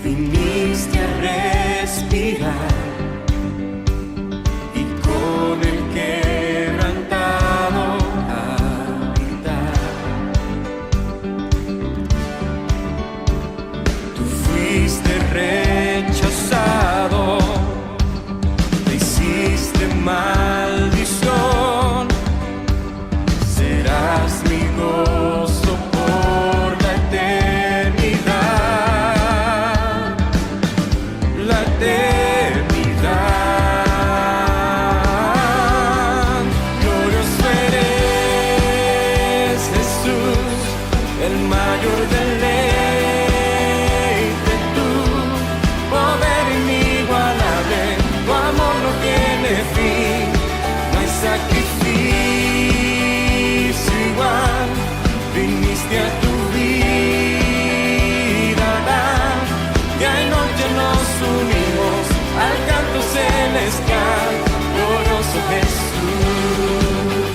viniste a respirar y con el quebrantado habitar. Tú fuiste rechazado, te hiciste maldición, serás mi gozo por la eternidad, la eternidad. Glorioso eres, Jesús, el mayor deleite, tu poder inigualable, tu amor no tiene fin, no hay sacrificio igual, viniste a tu vida dar, día y noche nos unimos al canto celestial, glorioso Jesús.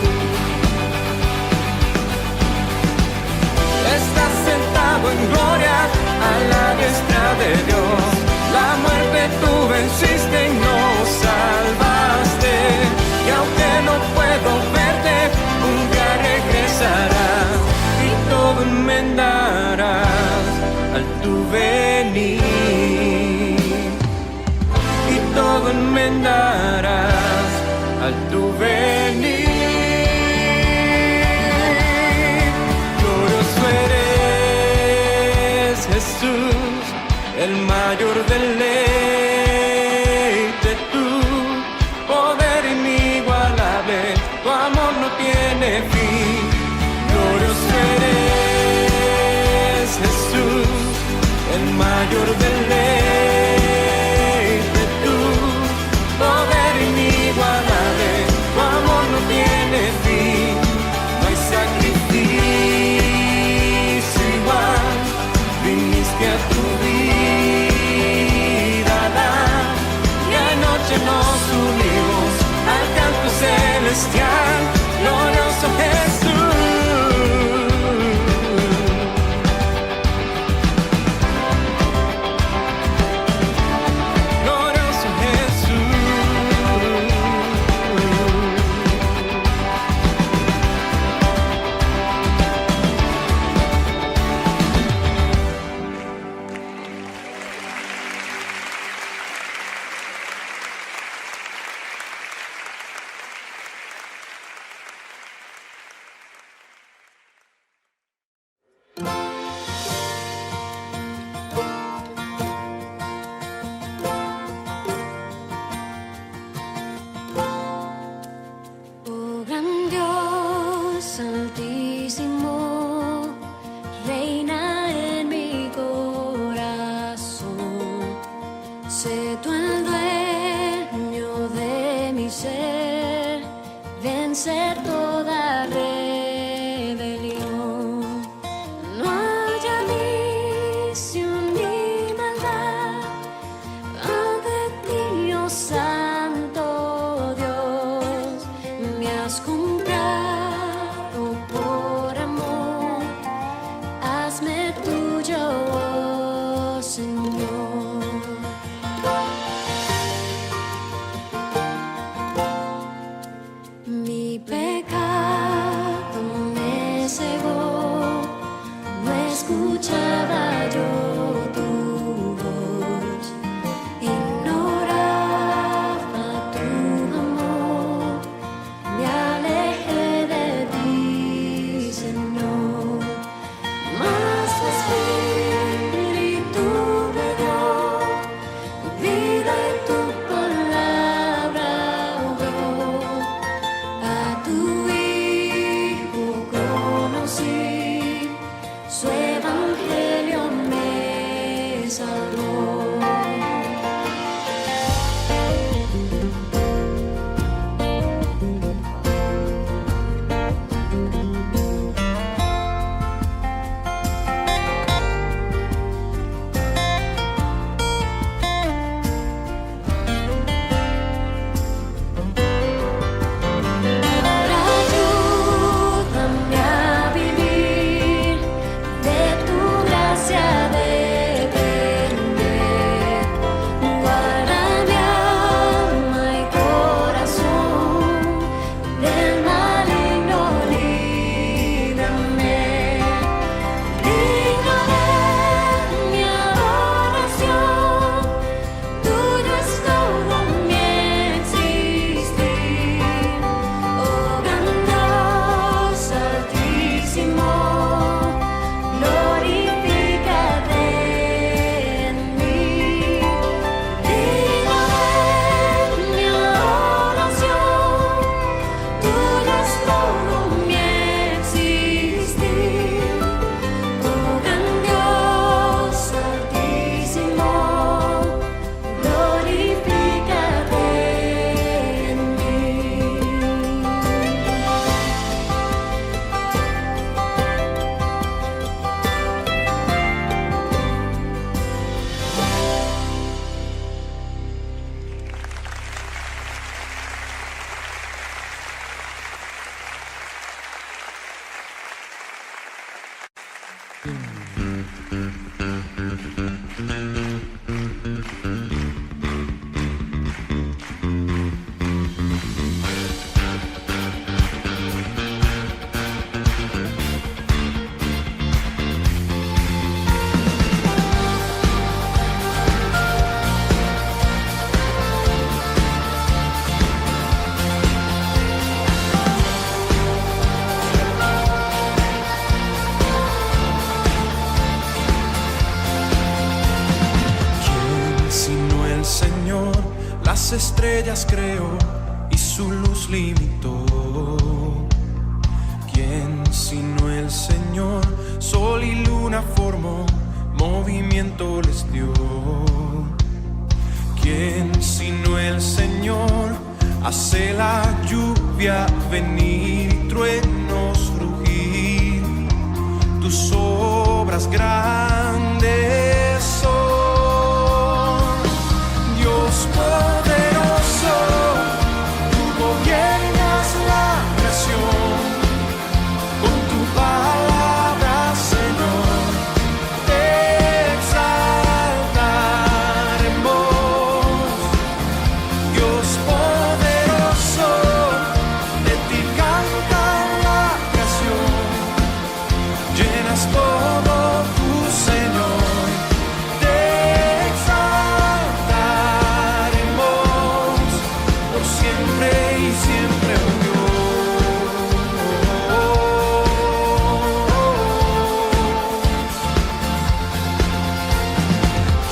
Estás sentado en gloria a la diestra de Dios, la muerte tú venciste y nos salvaste, y aunque no puedo verte, un día regresarás y todo enmendarás al tu venir, y todo enmendarás al tu venir. Glorioso eres, Jesús, el mayor deleite, tu poder inigualable, tu amor no tiene fin. Glorioso eres, Jesús, el mayor deleite, tu poder inigualable, tu amor no tiene fin, no hay sacrificio igual, viniste a tu vida dar, y anoche nos unimos al canto celestial, glorioso Jesús. Glorioso Oh gran Dios altísimo, reina en mi corazón, sé tú el dueño de mi ser, vencer toda rebelión. No haya vicio ni maldad ante ti, oh Santo Dios, me has comprado por amor, hazme tuyo, oh Señor. Mi pecado Las estrellas creó y su luz limitó. ¿Quién sino el Señor? Sol y luna formó, movimiento les dio. ¿Quién sino el Señor? Hace la lluvia venir y truenos rugir. Tus obras grandes son, Dios poderoso. Tú gobiernas la creación, con tu palabra, Señor, te exaltaremos. Dios poderoso, de ti canta la creación, llenas todo tu Señor, te exaltaremos por siempre y siempre, oh Dios.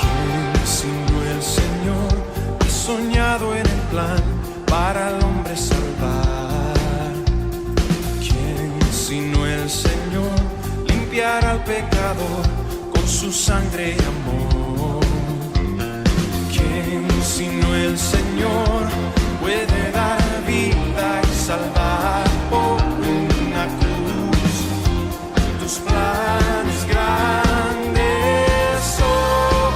¿Quién sino el Señor ha soñado en el plan para el hombre salvar? ¿Quién sino el Señor limpiará al pecador con su sangre y amor? ¿Quién sino el Señor puede dar vida y salvar por una cruz? Tus planes grandes son,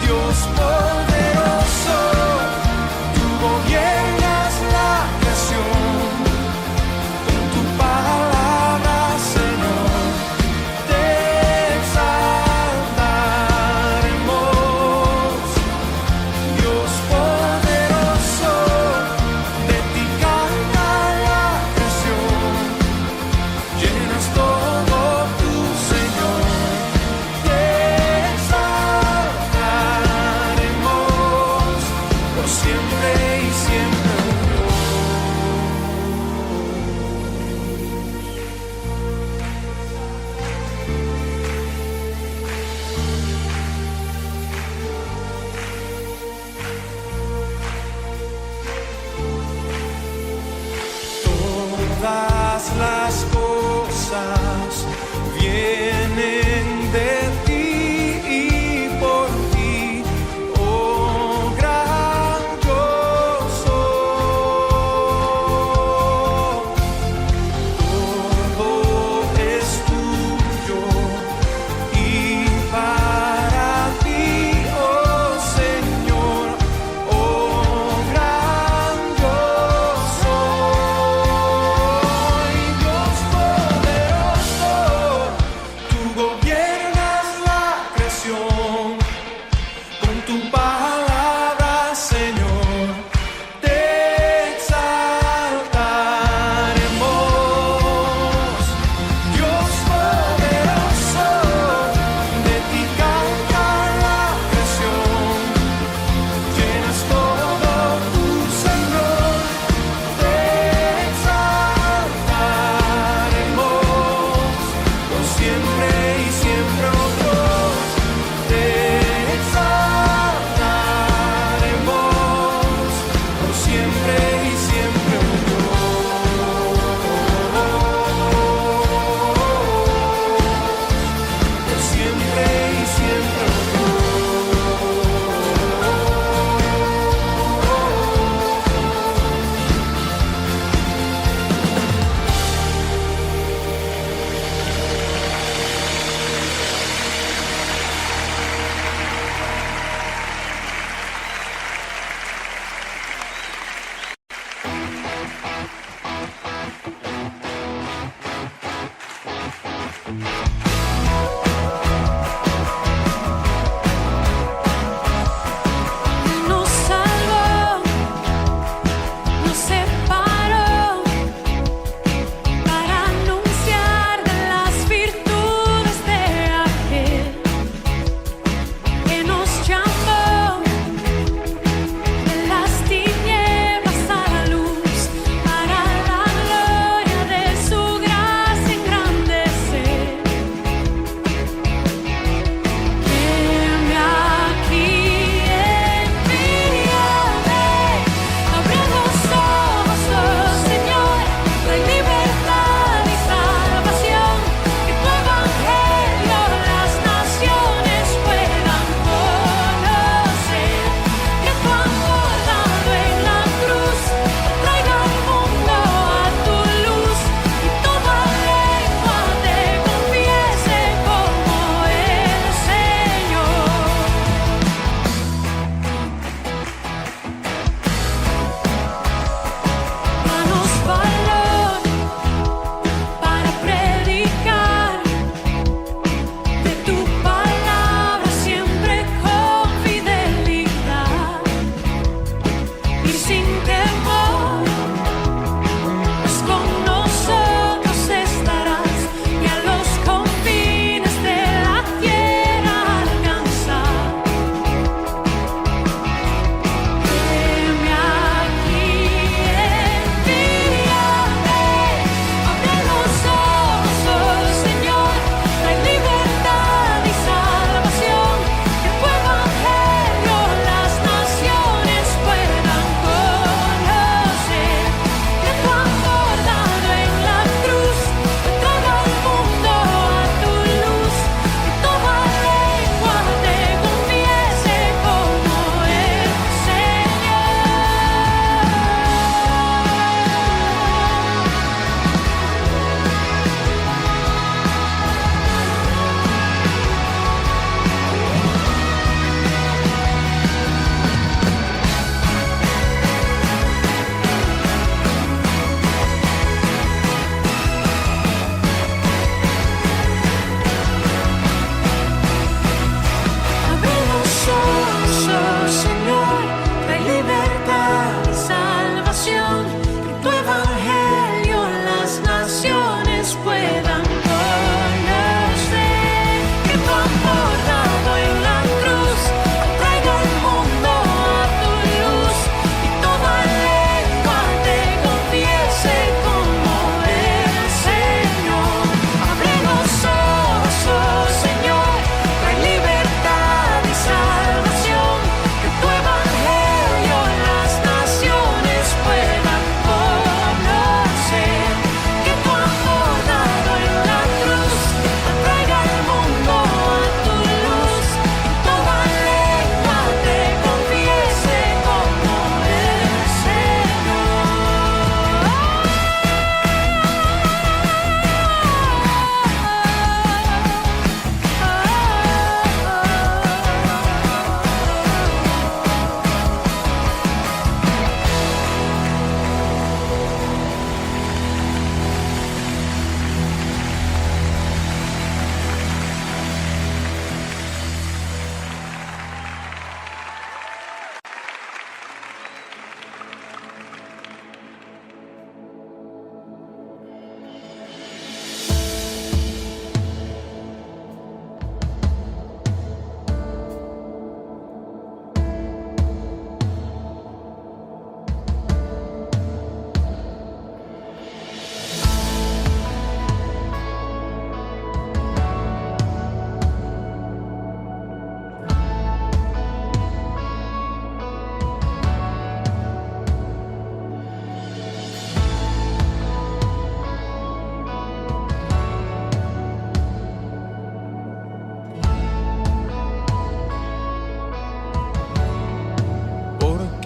Dios poderoso. Tú gobiernas la creación, con tu palabra, Señor, te exaltaremos. Dios poderoso, de ti canta la creación, llenas todo tu Señor, te exaltaremos por siempre y siempre, oh Todas las cosas vienen de ti y por ti, oh gran yo soy. Todo es tuyo y para ti, oh Señor, oh gran yo soy. Dios poderoso, tú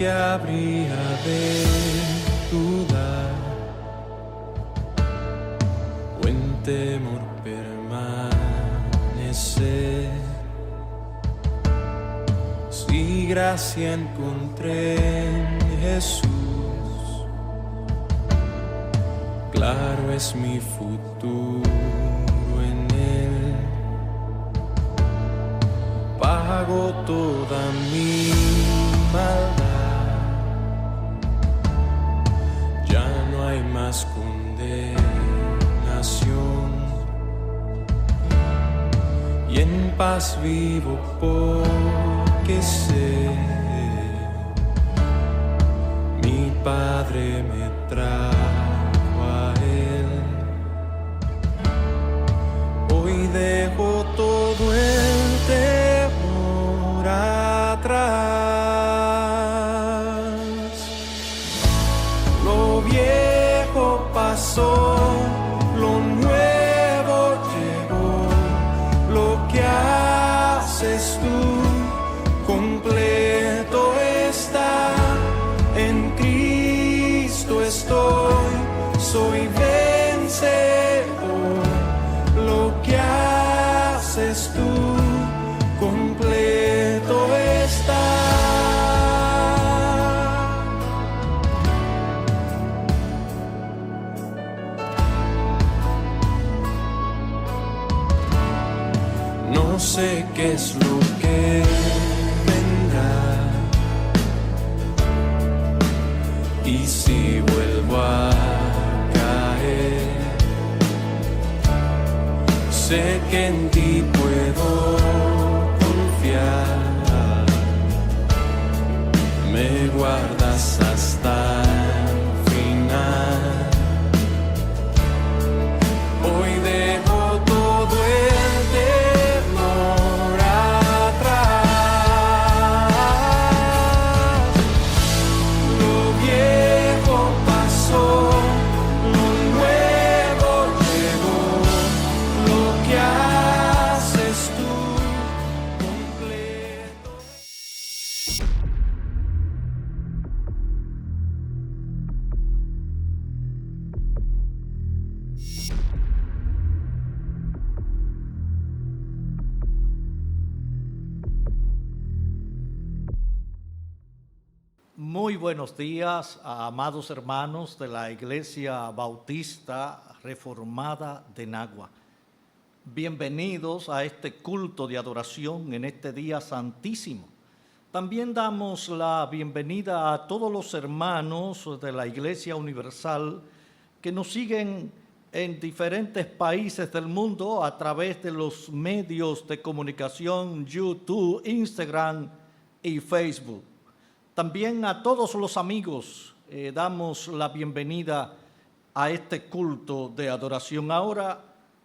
que habría de dudar o en temor permanecer? Si gracia encontré en Jesús, claro es mi futuro en Él. Pago toda mi maldad, ya no hay más condenación, y en paz vivo porque sé mi Padre me trajo a Él. Hoy dejo todo el temor atrás. Lo viejo pasó, lo nuevo llegó. Lo que haces tú completo está. En Cristo estoy, soy vencedor. Lo que haces tú completo está. No sé qué es lo que vendrá, y si vuelvo a caer, sé que en ti puedo confiar. Me guardas hasta el final. Hoy dejo todo el temor atrás. Lo viejo pasó, lo nuevo llegó. Lo que haces tú completo. Muy buenos días, amados hermanos de la Iglesia Bautista Reformada de Nagua. Bienvenidos a este culto de adoración en este día santísimo. También damos la bienvenida a todos los hermanos de la Iglesia Universal que nos siguen en diferentes países del mundo a través de los medios de comunicación YouTube, Instagram y Facebook. También a todos los amigos damos la bienvenida a este culto de adoración. Ahora,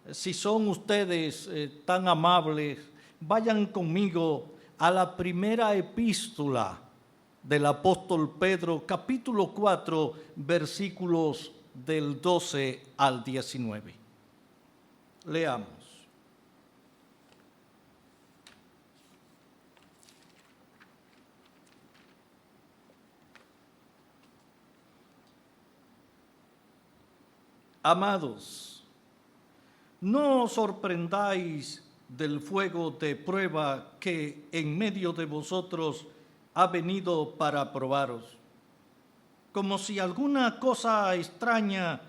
si son ustedes tan amables, vayan conmigo a la primera epístola del apóstol Pedro, capítulo 4, versículos del 12 al 19. Leamos. Amados, no os sorprendáis del fuego de prueba que en medio de vosotros ha venido para probaros, como si alguna cosa extraña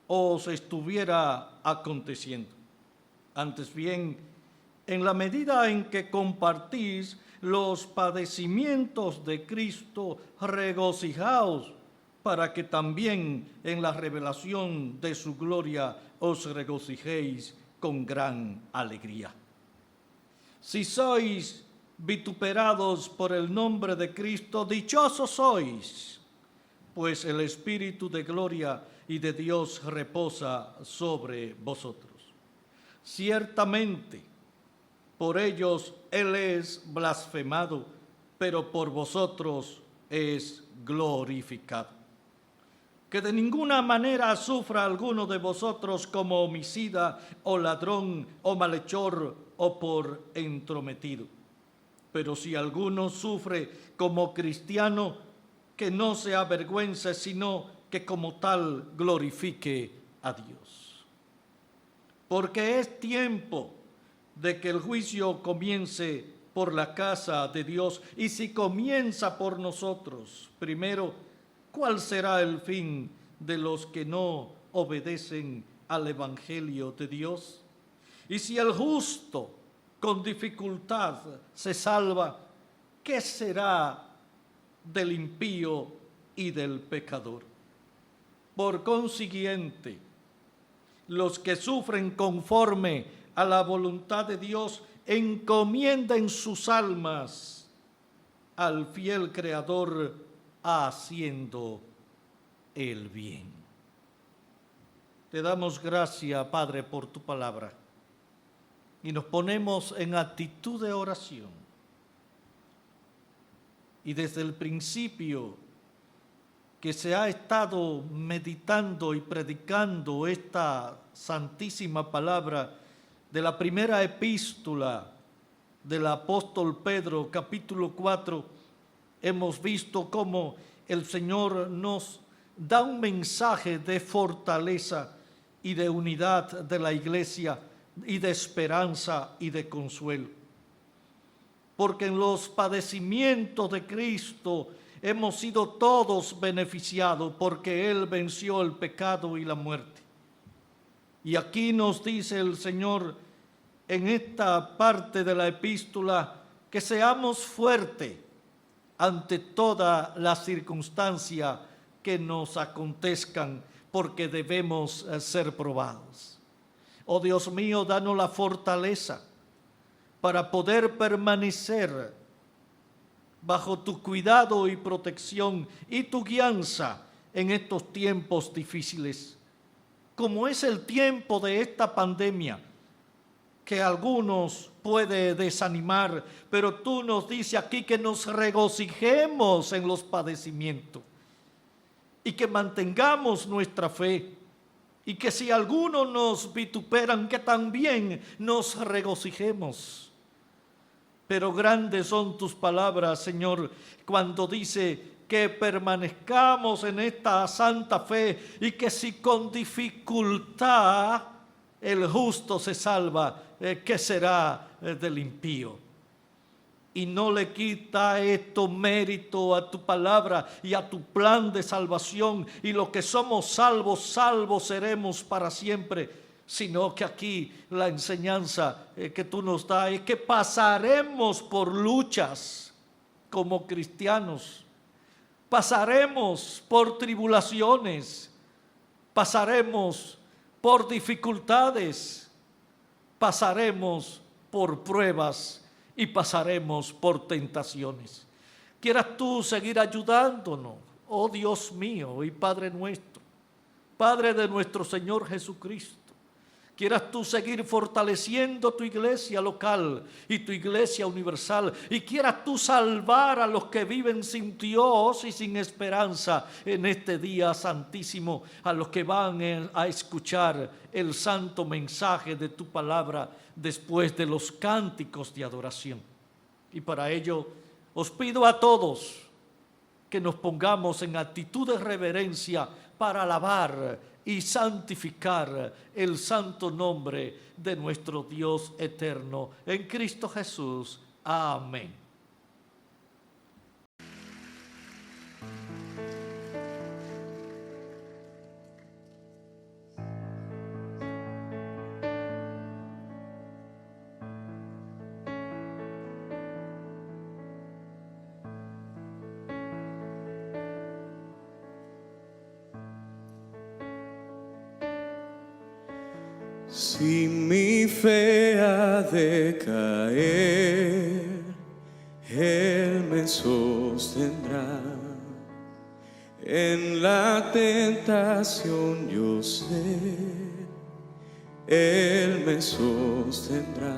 os estuviera aconteciendo. Antes bien, en la medida en que compartís los padecimientos de Cristo, regocijaos, para que también en la revelación de su gloria os regocijéis con gran alegría. Si sois vituperados por el nombre de Cristo, dichosos sois, pues el Espíritu de gloria y de Dios reposa sobre vosotros. Ciertamente, por ellos Él es blasfemado, pero por vosotros es glorificado. Que de ninguna manera sufra alguno de vosotros como homicida o ladrón o malhechor o por entrometido. Pero si alguno sufre como cristiano, que no se avergüence, sino que como tal glorifique a Dios. Porque es tiempo de que el juicio comience por la casa de Dios. Y si comienza por nosotros, primero, ¿cuál será el fin de los que no obedecen al Evangelio de Dios? Y si el justo con dificultad se salva, ¿qué será del impío y del pecador? Por consiguiente, los que sufren conforme a la voluntad de Dios encomienden sus almas al fiel Creador haciendo el bien. Te damos gracias, Padre, por tu palabra y nos ponemos en actitud de oración. Y desde el principio que se ha estado meditando y predicando esta santísima palabra de la primera epístola del apóstol Pedro, capítulo 4, hemos visto cómo el Señor nos da un mensaje de fortaleza y de unidad de la iglesia y de esperanza y de consuelo. Porque en los padecimientos de Cristo hemos sido todos beneficiados, porque Él venció el pecado y la muerte. Y aquí nos dice el Señor en esta parte de la epístola que seamos fuertes ante toda la circunstancia que nos acontezcan, porque debemos ser probados. Oh Dios mío, danos la fortaleza para poder permanecer bajo tu cuidado y protección y tu guianza en estos tiempos difíciles, como es el tiempo de esta pandemia, que a algunos puede desanimar, pero tú nos dices aquí que nos regocijemos en los padecimientos y que mantengamos nuestra fe, y que si algunos nos vituperan, que también nos regocijemos. Pero grandes son tus palabras, Señor, cuando dice que permanezcamos en esta santa fe y que si con dificultad el justo se salva, ¿qué será del impío? Y no le quita esto mérito a tu palabra y a tu plan de salvación, y los que somos salvos, salvos seremos para siempre, sino que aquí la enseñanza que tú nos das es que pasaremos por luchas como cristianos, pasaremos por tribulaciones, pasaremos por dificultades, pasaremos por pruebas y pasaremos por tentaciones. Quieras tú seguir ayudándonos, oh Dios mío y Padre nuestro, Padre de nuestro Señor Jesucristo. Quieras tú seguir fortaleciendo tu iglesia local y tu iglesia universal, y quieras tú salvar a los que viven sin Dios y sin esperanza en este día santísimo, a los que van a escuchar el santo mensaje de tu palabra después de los cánticos de adoración. Y para ello os pido a todos que nos pongamos en actitud de reverencia para alabar y santificar el santo nombre de nuestro Dios eterno en Cristo Jesús. Amén. Si mi fe ha de caer, Él me sostendrá. En la tentación yo sé, Él me sostendrá.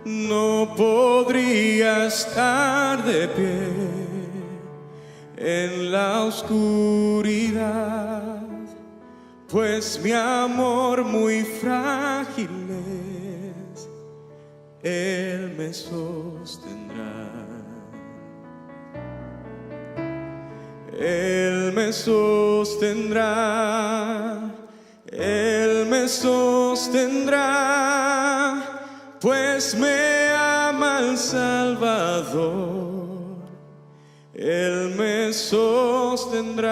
No podría estar de pie en la oscuridad, pues mi amor muy frágil es, Él me sostendrá. Él me sostendrá, Él me sostendrá, pues me ama el Salvador. Él me sostendrá.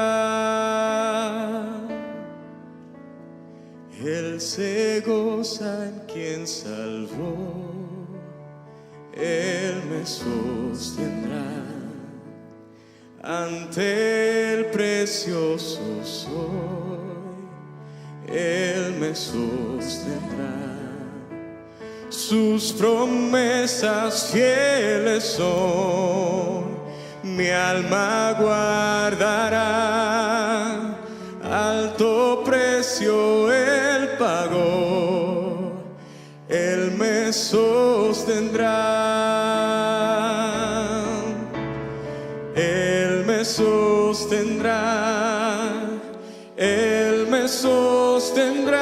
Él se goza en quien salvó. Él me sostendrá. Ante el precioso soy, Él me sostendrá. Sus promesas fieles son, mi alma guardará. Alto precio Él pagó, Él me sostendrá. Él me sostendrá, Él me sostendrá,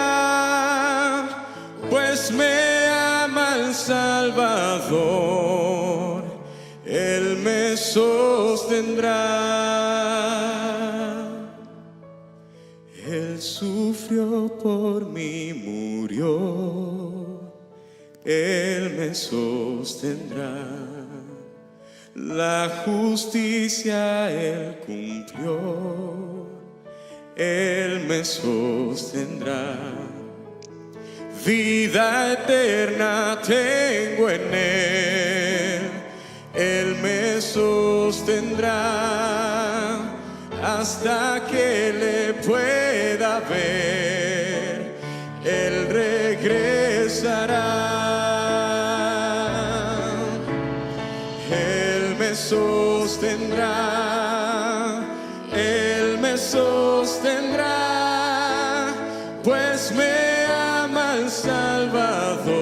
pues me ama el Salvador. Él me sostendrá. Él sufrió por mí, murió, Él me sostendrá. La justicia Él cumplió, Él me sostendrá. Vida eterna tengo en Él me sostendrá. Hasta que le pueda ver, Él regresará. Él me sostendrá, Él me sostendrá, pues me ama el Salvador.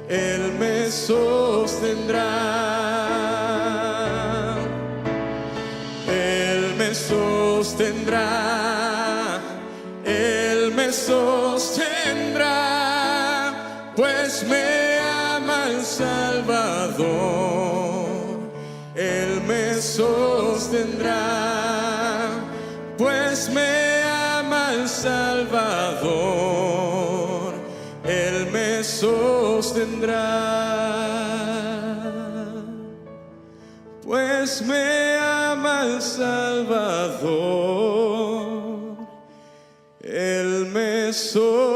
Él me sostendrá. Él me sostendrá, Él me sostendrá, pues me ama el Salvador. Él me sostendrá, pues me ama el Salvador. Él me sostendrá, pues me ama el Salvador. Él me sostendrá.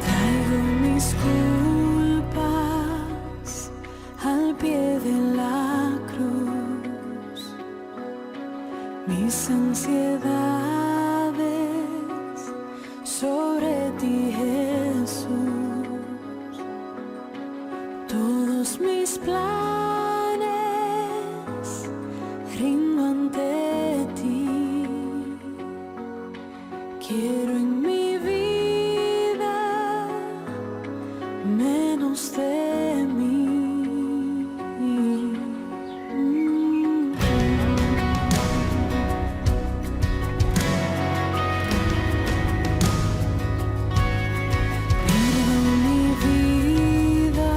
Traigo mis culpas al pie de la cruz, mis ansiedades sobre ti, Jesús. Todos mis planes rindo ante ti. Quiero en mi vida menos de mí. Pido mi vida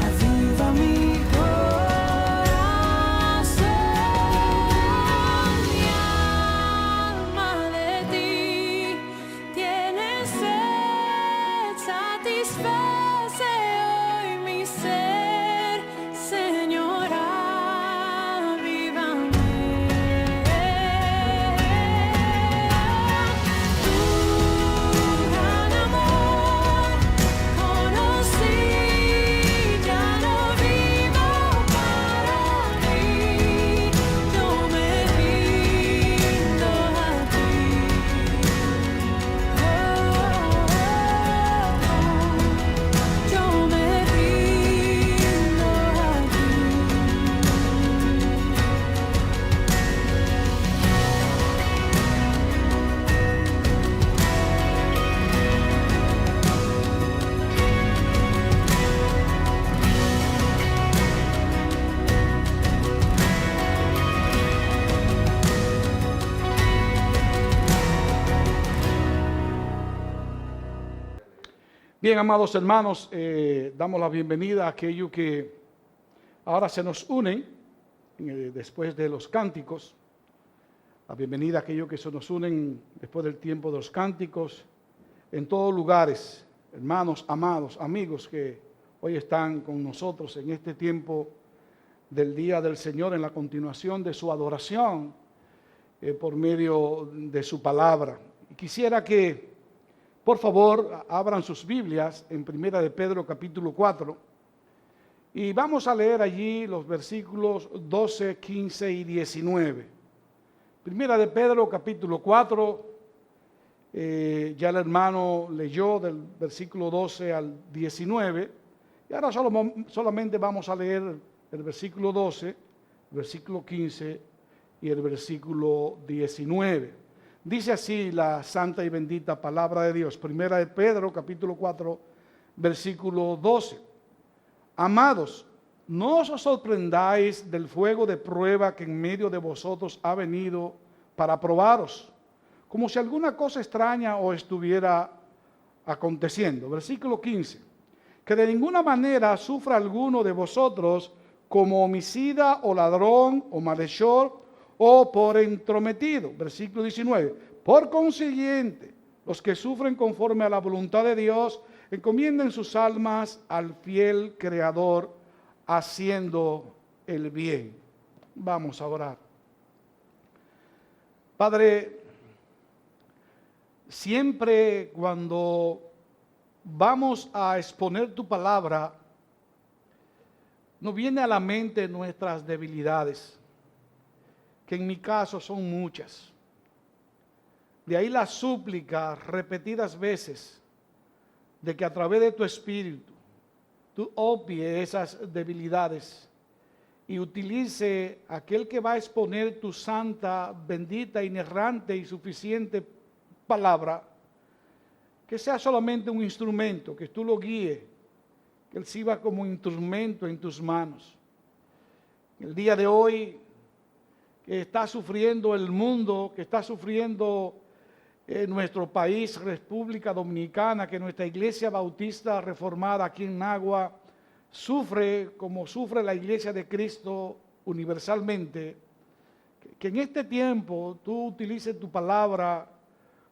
aviva mi corazón. Mi alma de ti tiene sed, satisface hoy mi ser, Señor, avívame. Tu gran amor conocí, ya no vivo para mí, yo me rindo a ti. Yo me rindo a ti. Bien, amados hermanos, damos la bienvenida a aquellos que ahora se nos unen después de los cánticos. La bienvenida a aquellos que se nos unen después del tiempo de los cánticos en todos lugares. Hermanos, amados, amigos que hoy están con nosotros en este tiempo del Día del Señor, en la continuación de su adoración por medio de su palabra. Y quisiera que por favor, abran sus Biblias en 1 de Pedro capítulo 4 y vamos a leer allí los versículos 12, 15 y 19. 1 de Pedro capítulo 4, ya el hermano leyó del versículo 12 al 19 y ahora solamente vamos a leer el versículo 12, el versículo 15 y el versículo 19. Dice así la santa y bendita palabra de Dios. 1 de Pedro, capítulo 4, versículo 12. Amados, no os sorprendáis del fuego de prueba que en medio de vosotros ha venido para probaros, como si alguna cosa extraña os estuviera aconteciendo. Versículo 15. Que de ninguna manera sufra alguno de vosotros como homicida o ladrón o malhechor o por entrometido. Versículo 19. Por consiguiente, los que sufren conforme a la voluntad de Dios, encomienden sus almas al fiel Creador, haciendo el bien. Vamos a orar. Padre, siempre cuando vamos a exponer tu palabra, nos viene a la mente nuestras debilidades, que en mi caso son muchas. De ahí la súplica repetidas veces de que a través de tu Espíritu tú obvies esas debilidades y utilice aquel que va a exponer tu santa, bendita, inerrante y suficiente palabra, que sea solamente un instrumento, que tú lo guíes, que él sirva como instrumento en tus manos. El día de hoy, que está sufriendo el mundo, que está sufriendo nuestro país, República Dominicana, que nuestra iglesia bautista reformada aquí en Nagua sufre como sufre la iglesia de Cristo universalmente, que en este tiempo tú utilices tu palabra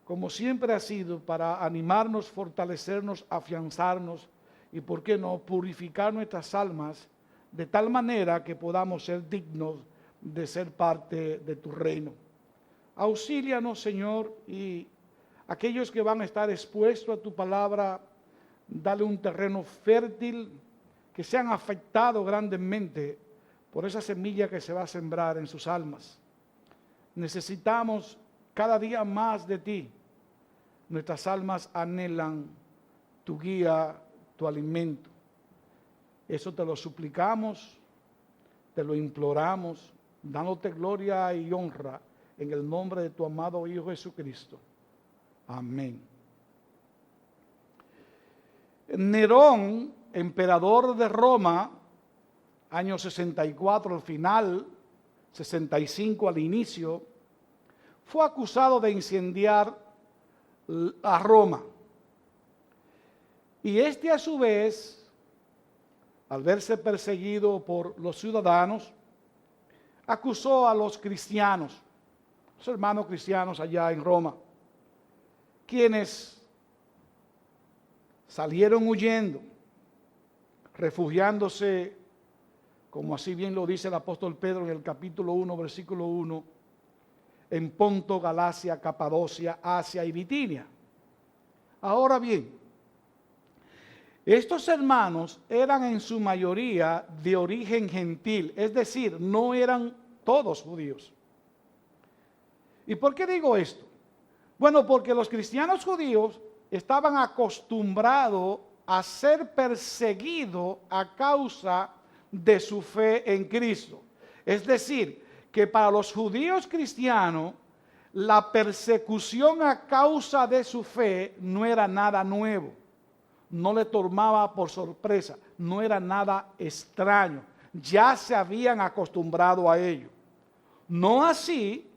como siempre ha sido para animarnos, fortalecernos, afianzarnos y, ¿por qué no?, purificar nuestras almas de tal manera que podamos ser dignos de ser parte de tu reino. Auxílianos, Señor, y aquellos que van a estar expuestos a tu palabra, dale un terreno fértil, que sean afectados grandemente por esa semilla que se va a sembrar en sus almas. Necesitamos cada día más de ti. Nuestras almas anhelan tu guía, tu alimento. Eso te lo suplicamos, te lo imploramos, dándote gloria y honra en el nombre de tu amado Hijo Jesucristo. Amén. Nerón, emperador de Roma, año 64 al final, 65 al inicio, fue acusado de incendiar a Roma. Y a su vez al verse perseguido por los ciudadanos, acusó a los cristianos, los hermanos cristianos allá en Roma, quienes salieron huyendo, refugiándose, como así bien lo dice el apóstol Pedro en el capítulo 1, versículo 1, en Ponto, Galacia, Capadocia, Asia y Bitinia. Ahora bien, estos hermanos eran en su mayoría de origen gentil, es decir, no eran todos judíos. ¿Y por qué digo esto? Bueno, porque los cristianos judíos estaban acostumbrados a ser perseguidos a causa de su fe en Cristo. Es decir, que para los judíos cristianos, la persecución a causa de su fe no era nada nuevo. No le tomaba por sorpresa, no era nada extraño, ya se habían acostumbrado a ello. No así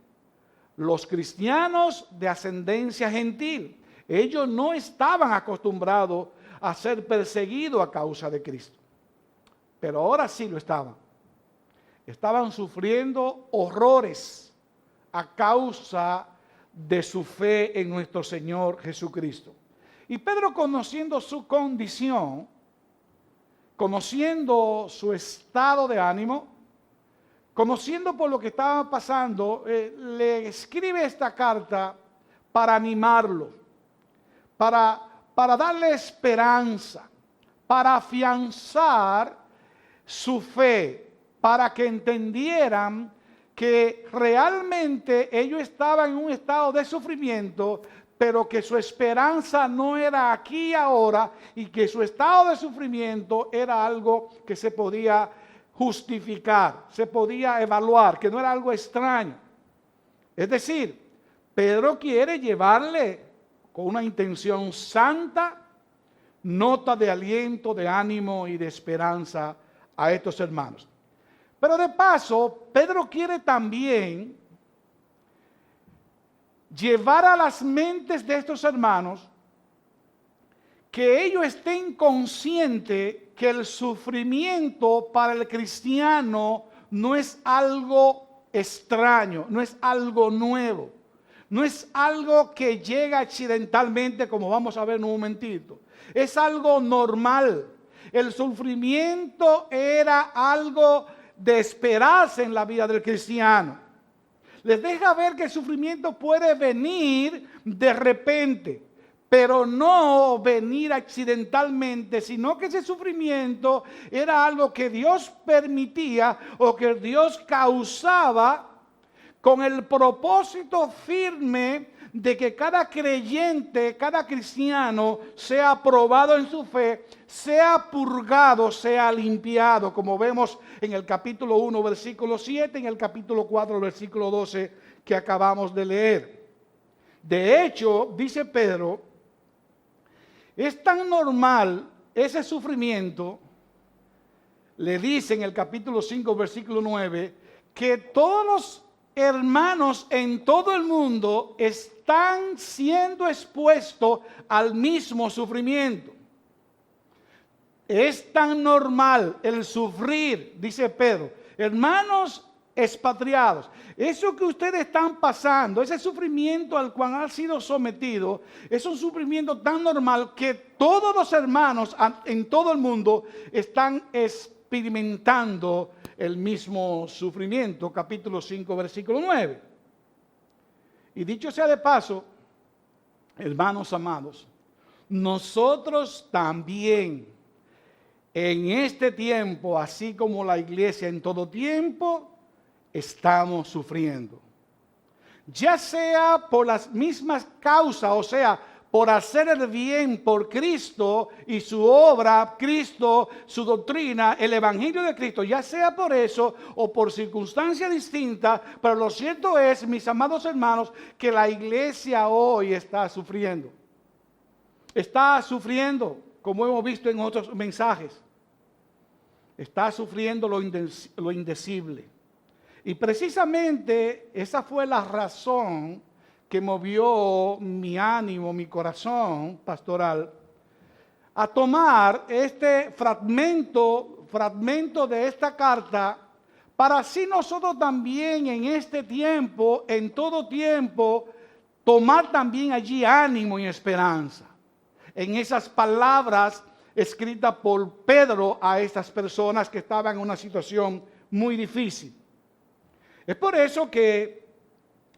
los cristianos de ascendencia gentil, ellos no estaban acostumbrados a ser perseguidos a causa de Cristo, pero ahora sí lo estaban. Estaban sufriendo horrores a causa de su fe en nuestro Señor Jesucristo. Y Pedro, conociendo su condición, conociendo su estado de ánimo, conociendo por lo que estaba pasando, le escribe esta carta para animarlo, para darle esperanza, para afianzar su fe, para que entendieran que realmente ellos estaban en un estado de sufrimiento, pero que su esperanza no era aquí y ahora, y que su estado de sufrimiento era algo que se podía justificar, se podía evaluar, que no era algo extraño. Es decir, Pedro quiere llevarle con una intención santa nota de aliento, de ánimo y de esperanza a estos hermanos. Pero de paso, Pedro quiere también llevar a las mentes de estos hermanos que ellos estén conscientes que el sufrimiento para el cristiano no es algo extraño, no es algo nuevo, no es algo que llega accidentalmente, como vamos a ver en un momentito, es algo normal. El sufrimiento era algo de esperarse en la vida del cristiano. Les deja ver que el sufrimiento puede venir de repente, pero no venir accidentalmente, sino que ese sufrimiento era algo que Dios permitía o que Dios causaba con el propósito firme de que cada creyente, cada cristiano sea aprobado en su fe, sea purgado, sea limpiado, como vemos en el capítulo 1, versículo 7, en el capítulo 4, versículo 12, que acabamos de leer. De hecho, dice Pedro, es tan normal ese sufrimiento, le dice en el capítulo 5, versículo 9, que todos los hermanos en todo el mundo están siendo expuestos al mismo sufrimiento. Es tan normal el sufrir, dice Pedro, hermanos expatriados, eso que ustedes están pasando, ese sufrimiento al cual han sido sometidos, es un sufrimiento tan normal que todos los hermanos en todo el mundo están experimentando el mismo sufrimiento. Capítulo 5, versículo 9. Y dicho sea de paso, hermanos amados, nosotros también en este tiempo, así como la iglesia en todo tiempo, estamos sufriendo. Ya sea por las mismas causas, o sea, por hacer el bien por Cristo y su obra, Cristo, su doctrina, el Evangelio de Cristo, ya sea por eso o por circunstancias distintas, pero lo cierto es, mis amados hermanos, que la iglesia hoy está sufriendo. Está sufriendo, como hemos visto en otros mensajes. Está sufriendo lo indecible. Y precisamente esa fue la razón que movió mi ánimo, mi corazón pastoral, a tomar este fragmento fragmentos de esta carta para así nosotros también en este tiempo, en todo tiempo, tomar también allí ánimo y esperanza. En esas palabras escritas por Pedro a estas personas que estaban en una situación muy difícil. Es por eso que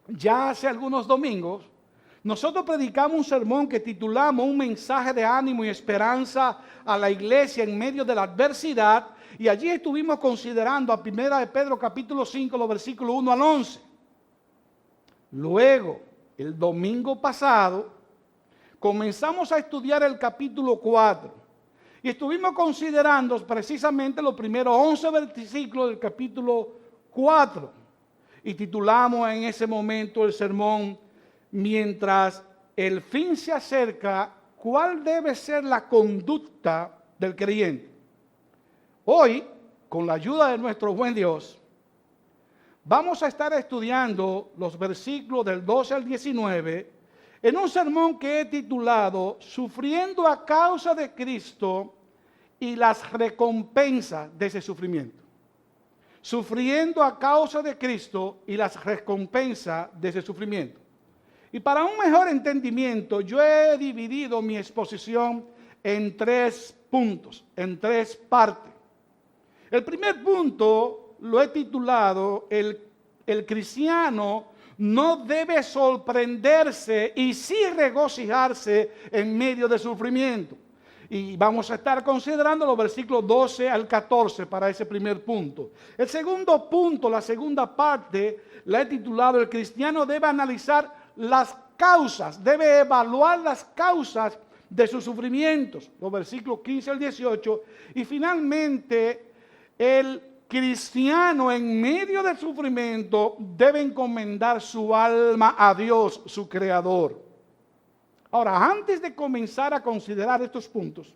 ya hace algunos domingos nosotros predicamos un sermón que titulamos Un mensaje de ánimo y esperanza a la iglesia en medio de la adversidad, y allí estuvimos considerando a 1 de Pedro capítulo 5, los versículos 1 al 11. Luego, el domingo pasado, comenzamos a estudiar el capítulo 4 y estuvimos considerando precisamente los primeros 11 versículos del capítulo 4 y titulamos en ese momento el sermón Mientras el fin se acerca, ¿cuál debe ser la conducta del creyente? Hoy, con la ayuda de nuestro buen Dios, vamos a estar estudiando los versículos del 12 al 19 en un sermón que he titulado Sufriendo a causa de Cristo y las recompensas de ese sufrimiento. Sufriendo a causa de Cristo y las recompensas de ese sufrimiento. Y para un mejor entendimiento, yo he dividido mi exposición en 3 puntos, en 3 partes. El primer punto lo he titulado el cristiano no debe sorprenderse y sí regocijarse en medio del sufrimiento. Y vamos a estar considerando los versículos 12 al 14 para ese primer punto. El segundo punto, la segunda parte, la he titulado el cristiano debe analizar las causas, debe evaluar las causas de sus sufrimientos, los versículos 15 al 18, y finalmente el cristiano en medio del sufrimiento debe encomendar su alma a Dios, su creador. Ahora, antes de comenzar a considerar estos puntos,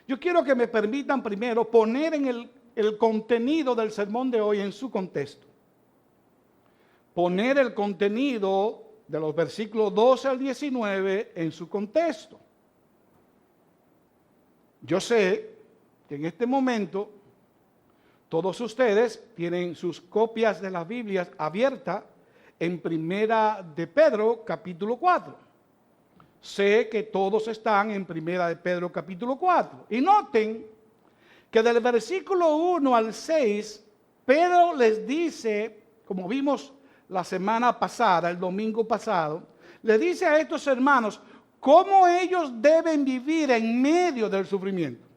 yo quiero que me permitan primero poner en el contenido del sermón de hoy en su contexto. Poner el contenido de los versículos 12 al 19 en su contexto. Yo sé que en este momento todos ustedes tienen sus copias de las Biblias abiertas en 1 de Pedro capítulo 4. Sé que todos están en 1 de Pedro capítulo 4. Y noten que del versículo 1 al 6, Pedro les dice, como vimos la semana pasada, el domingo pasado, le dice a estos hermanos cómo ellos deben vivir en medio del sufrimiento.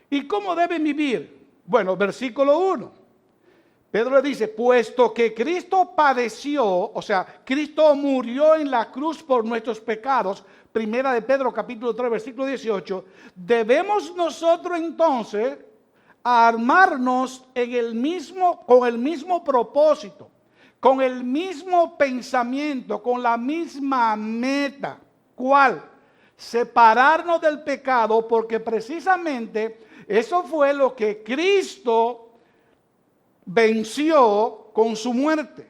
¿Y cómo deben vivir? Bueno, versículo 1. Pedro le dice, puesto que Cristo padeció, o sea, Cristo murió en la cruz por nuestros pecados, 1 de Pedro capítulo 3, versículo 18, debemos nosotros entonces armarnos con el mismo propósito, con el mismo pensamiento, con la misma meta. ¿Cuál? Separarnos del pecado, porque precisamente eso fue lo que Cristo venció con su muerte.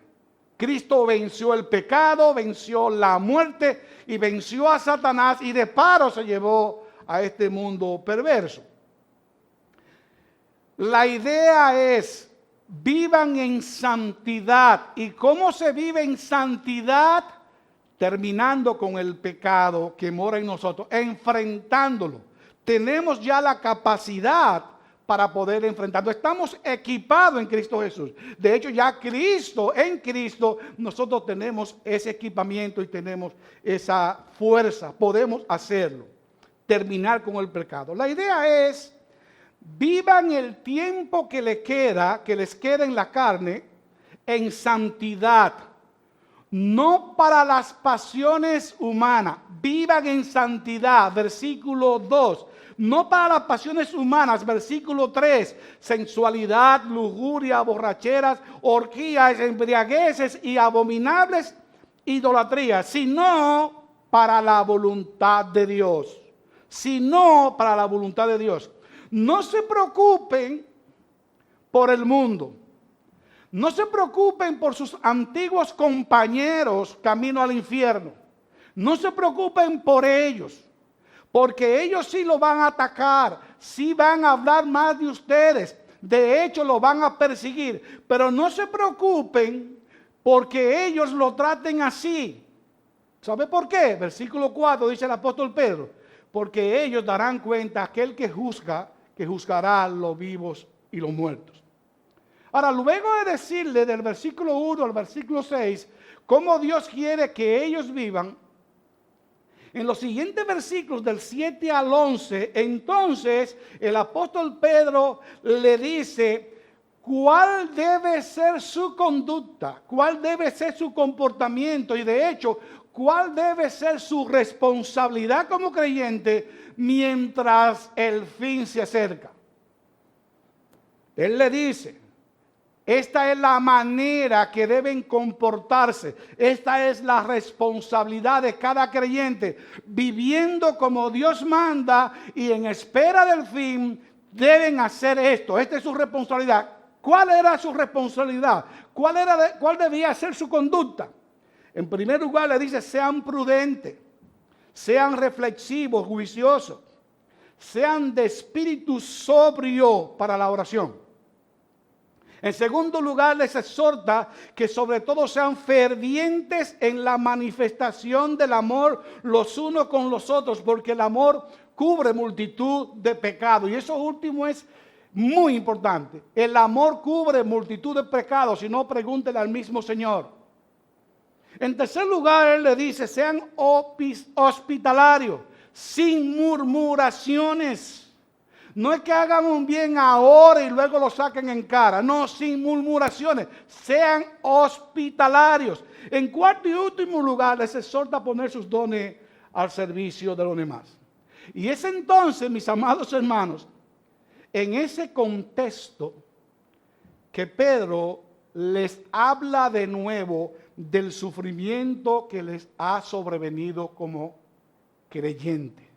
Cristo venció el pecado, venció la muerte y venció a Satanás y de paro se llevó a este mundo perverso. La idea es vivan en santidad. ¿Y cómo se vive en santidad? Terminando con el pecado que mora en nosotros, enfrentándolo. Tenemos ya la capacidad para poder enfrentarlo. Estamos equipados en Cristo Jesús. De hecho, ya en Cristo, nosotros tenemos ese equipamiento y tenemos esa fuerza. Podemos hacerlo. Terminar con el pecado. La idea es, vivan el tiempo que les queda en la carne, en santidad. No para las pasiones humanas. Vivan en santidad. Versículo 2. No para las pasiones humanas, versículo 3, sensualidad, lujuria, borracheras, orgías, embriagueces y abominables idolatrías, sino para la voluntad de Dios. Sino para la voluntad de Dios. No se preocupen por el mundo. No se preocupen por sus antiguos compañeros camino al infierno. No se preocupen por ellos. porque ellos sí lo van a atacar, sí van a hablar más de ustedes, de hecho lo van a perseguir, pero no se preocupen porque ellos lo traten así. ¿Sabe por qué? Versículo 4 dice el apóstol Pedro, porque ellos darán cuenta a aquel que juzga, que juzgará a los vivos y los muertos. Ahora, luego de decirle del versículo 1 al versículo 6, cómo Dios quiere que ellos vivan, en los siguientes versículos del 7 al 11, entonces el apóstol Pedro le dice cuál debe ser su conducta, cuál debe ser su comportamiento y de hecho, cuál debe ser su responsabilidad como creyente mientras el fin se acerca. Él le dice, esta es la manera que deben comportarse. Esta es la responsabilidad de cada creyente. Viviendo como Dios manda y en espera del fin, deben hacer esto. Esta es su responsabilidad. ¿Cuál era su responsabilidad? ¿Cuál debía ser su conducta? En primer lugar le dice, sean prudentes, sean reflexivos, juiciosos, sean de espíritu sobrio para la oración. En segundo lugar, les exhorta que sobre todo sean fervientes en la manifestación del amor los unos con los otros, porque el amor cubre multitud de pecados. Y eso último es muy importante. El amor cubre multitud de pecados, si no, pregúntele al mismo Señor. En tercer lugar, Él le dice, sean hospitalarios, sin murmuraciones. No es que hagan un bien ahora y luego lo saquen en cara. No, sin murmuraciones. Sean hospitalarios. En cuarto y último lugar, les exhorta a poner sus dones al servicio de los demás. Y es entonces, mis amados hermanos, en ese contexto que Pedro les habla de nuevo del sufrimiento que les ha sobrevenido como creyentes.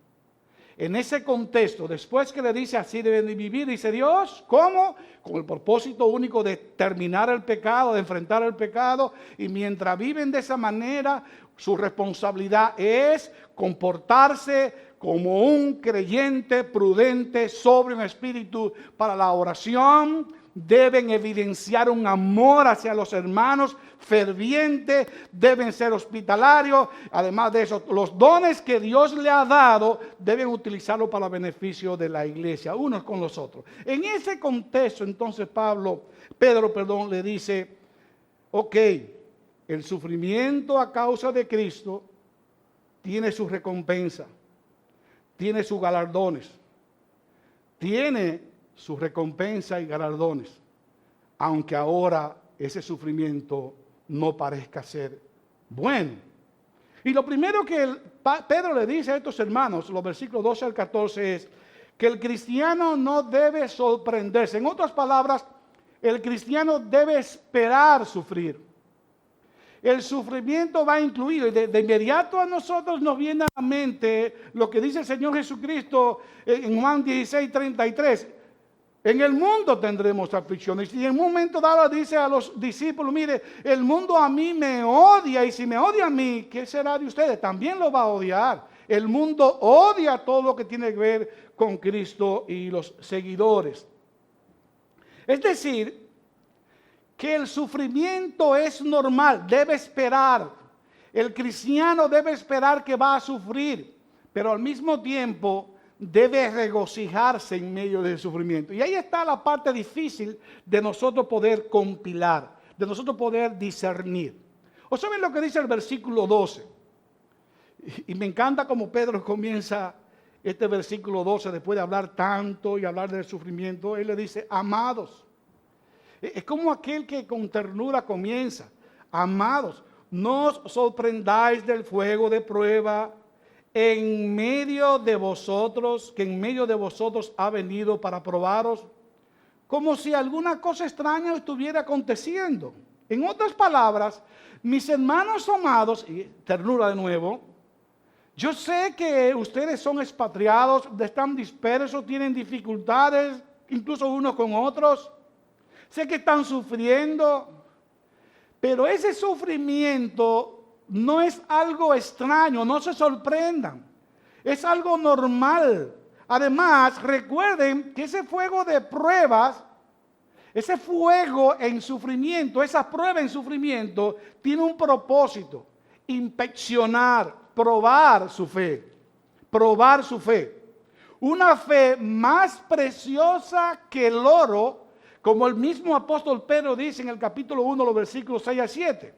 En ese contexto, después que le dice así deben vivir, dice Dios, ¿cómo? Con el propósito único de terminar el pecado, de enfrentar el pecado. Y mientras viven de esa manera, su responsabilidad es comportarse como un creyente prudente, sobrio en espíritu para la oración. Deben evidenciar un amor hacia los hermanos ferviente, deben ser hospitalarios. Además de eso, los dones que Dios le ha dado deben utilizarlos para el beneficio de la iglesia, unos con los otros. En ese contexto, entonces Pedro le dice, ok, el sufrimiento a causa de Cristo tiene su recompensa, tiene sus galardones, tiene su recompensa y galardones, aunque ahora ese sufrimiento no parezca ser bueno. Y lo primero que Pedro le dice a estos hermanos, los versículos 12 al 14, es que el cristiano no debe sorprenderse. En otras palabras, el cristiano debe esperar sufrir. El sufrimiento va incluido, y de inmediato a nosotros nos viene a la mente lo que dice el Señor Jesucristo en Juan 16:33. En el mundo tendremos aflicciones. Y en un momento dado dice a los discípulos, mire, el mundo a mí me odia, y si me odia a mí, ¿qué será de ustedes? También lo va a odiar. El mundo odia todo lo que tiene que ver con Cristo y los seguidores. Es decir, que el sufrimiento es normal, debe esperar. El cristiano debe esperar que va a sufrir, pero al mismo tiempo debe regocijarse en medio del sufrimiento. Y ahí está la parte difícil de nosotros poder compilar, de nosotros poder discernir. ¿O saben lo que dice el versículo 12? Y me encanta cómo Pedro comienza este versículo 12, después de hablar tanto y hablar del sufrimiento. Él le dice, amados. Es como aquel que con ternura comienza. Amados, no os sorprendáis del fuego de prueba en medio de vosotros, que en medio de vosotros ha venido para probaros, como si alguna cosa extraña estuviera aconteciendo. En otras palabras, mis hermanos amados, y ternura de nuevo, yo sé que ustedes son expatriados, están dispersos, tienen dificultades, incluso unos con otros. Sé que están sufriendo, pero ese sufrimiento no es algo extraño, no se sorprendan. Es algo normal. Además, recuerden que ese fuego de pruebas, ese fuego en sufrimiento, esa prueba en sufrimiento, tiene un propósito: inspeccionar, probar su fe. Probar su fe. Una fe más preciosa que el oro, como el mismo apóstol Pedro dice en el capítulo 1, los versículos 6 a 7.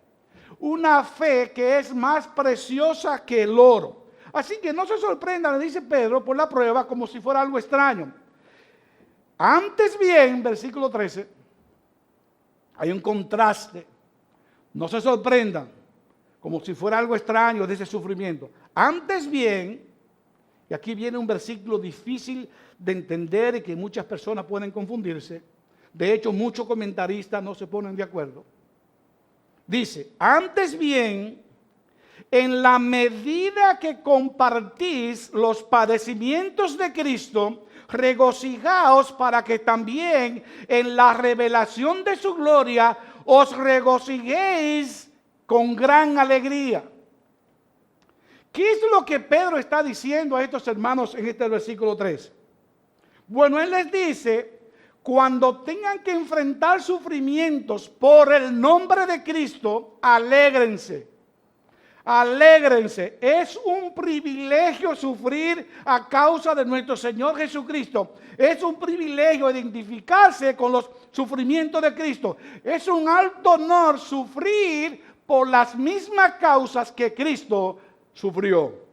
Una fe que es más preciosa que el oro. Así que no se sorprendan, le dice Pedro, por la prueba como si fuera algo extraño. Antes bien, versículo 13, hay un contraste. No se sorprendan, como si fuera algo extraño de ese sufrimiento. Antes bien, y aquí viene un versículo difícil de entender y que muchas personas pueden confundirse. De hecho, muchos comentaristas no se ponen de acuerdo. Dice, antes bien, en la medida que compartís los padecimientos de Cristo, regocijaos para que también en la revelación de su gloria os regocijéis con gran alegría. ¿Qué es lo que Pedro está diciendo a estos hermanos en este versículo 3? Bueno, él les dice, cuando tengan que enfrentar sufrimientos por el nombre de Cristo, alégrense. Alégrense. Es un privilegio sufrir a causa de nuestro Señor Jesucristo. Es un privilegio identificarse con los sufrimientos de Cristo. Es un alto honor sufrir por las mismas causas que Cristo sufrió.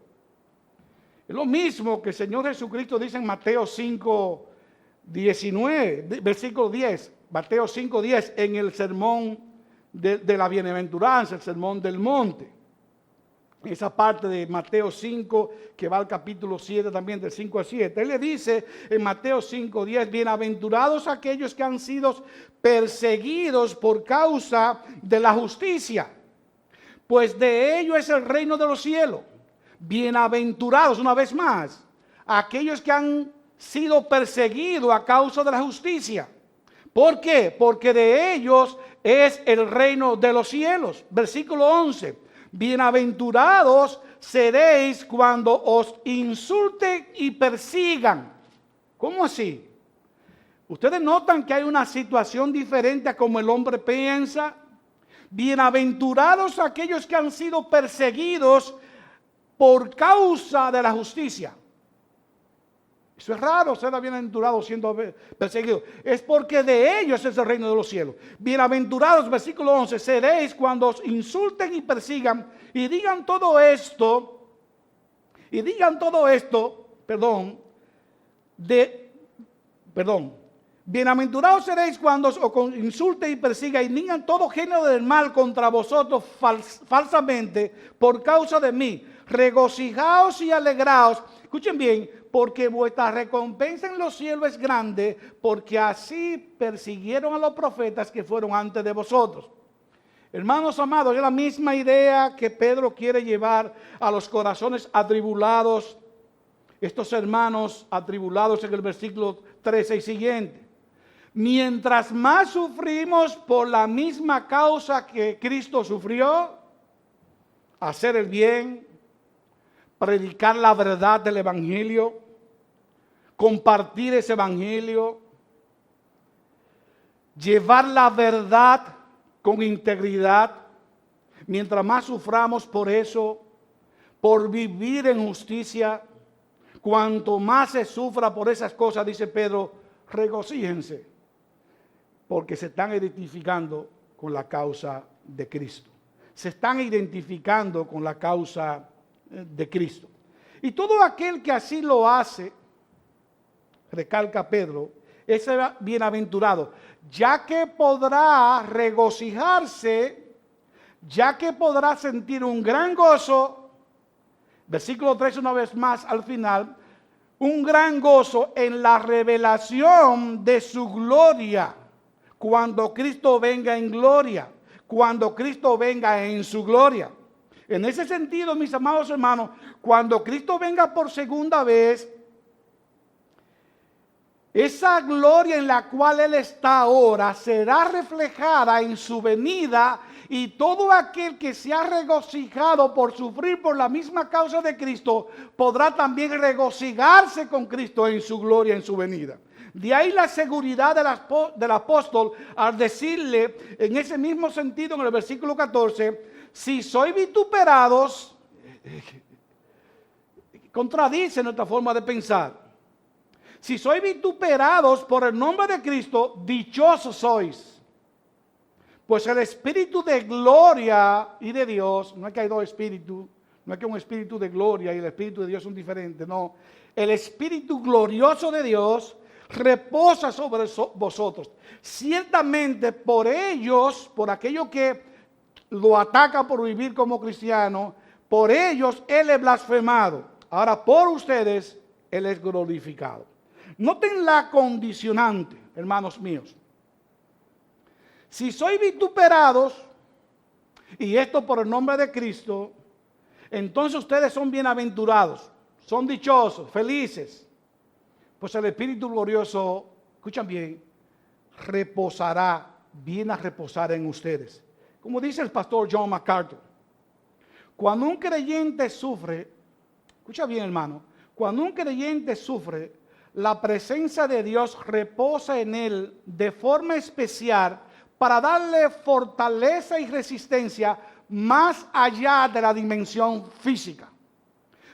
Es lo mismo que el Señor Jesucristo dice en Mateo 5, 19, versículo 10. Mateo 5, 10, en el sermón de la bienaventuranza, el sermón del monte. Esa parte de Mateo 5, que va al capítulo 7 también, del 5 al 7. Él le dice en Mateo 5, 10, bienaventurados aquellos que han sido perseguidos por causa de la justicia, pues de ello es el reino de los cielos. Bienaventurados, una vez más, aquellos que han sido perseguidos a causa de la justicia. ¿Por qué? Porque de ellos es el reino de los cielos. Versículo 11. Bienaventurados seréis cuando os insulten y persigan. ¿Cómo así? Ustedes notan que hay una situación diferente a como el hombre piensa. Bienaventurados aquellos que han sido perseguidos por causa de la justicia. Eso es raro, ser bienaventurado siendo perseguido. Es porque de ellos es el reino de los cielos. Bienaventurados, versículo 11, seréis cuando os insulten y persigan y digan todo esto, Bienaventurados seréis cuando os insulten y persigan y digan todo género del mal contra vosotros falsamente por causa de mí. Regocijaos y alegraos. Escuchen bien, porque vuestra recompensa en los cielos es grande, porque así persiguieron a los profetas que fueron antes de vosotros. Hermanos amados, es la misma idea que Pedro quiere llevar a los corazones atribulados, estos hermanos atribulados en el versículo 13 y siguiente. Mientras más sufrimos por la misma causa que Cristo sufrió, hacer el bien, predicar la verdad del Evangelio, compartir ese Evangelio, llevar la verdad con integridad, mientras más suframos por eso, por vivir en justicia, cuanto más se sufra por esas cosas, dice Pedro, regocíjense, porque se están identificando con la causa de Cristo. Se están identificando con la causa de Cristo. Y todo aquel que así lo hace, recalca Pedro, es bienaventurado, ya que podrá regocijarse, ya que podrá sentir un gran gozo, versículo 3 una vez más al final, un gran gozo en la revelación de su gloria, cuando Cristo venga en gloria, cuando Cristo venga en su gloria. En ese sentido, mis amados hermanos, cuando Cristo venga por segunda vez, esa gloria en la cual Él está ahora será reflejada en su venida, y todo aquel que se ha regocijado por sufrir por la misma causa de Cristo podrá también regocijarse con Cristo en su gloria, en su venida. De ahí la seguridad del apóstol al decirle en ese mismo sentido en el versículo 14, si sois vituperados, contradice nuestra forma de pensar. Si sois vituperados por el nombre de Cristo, dichosos sois. Pues el espíritu de gloria y de Dios, no es que hay dos espíritus, no es que un espíritu de gloria y el espíritu de Dios son diferentes, no. El espíritu glorioso de Dios reposa sobre vosotros. Ciertamente por ellos, por aquellos que lo atacan por vivir como cristiano, por ellos Él es blasfemado. Ahora por ustedes Él es glorificado. Noten la condicionante, hermanos míos. Si sois vituperados, y esto por el nombre de Cristo, entonces ustedes son bienaventurados, son dichosos, felices. Pues el Espíritu glorioso, escuchan bien, reposará, viene a reposar en ustedes. Como dice el pastor John MacArthur, cuando un creyente sufre, escucha bien hermano, cuando un creyente sufre, la presencia de Dios reposa en él de forma especial para darle fortaleza y resistencia más allá de la dimensión física.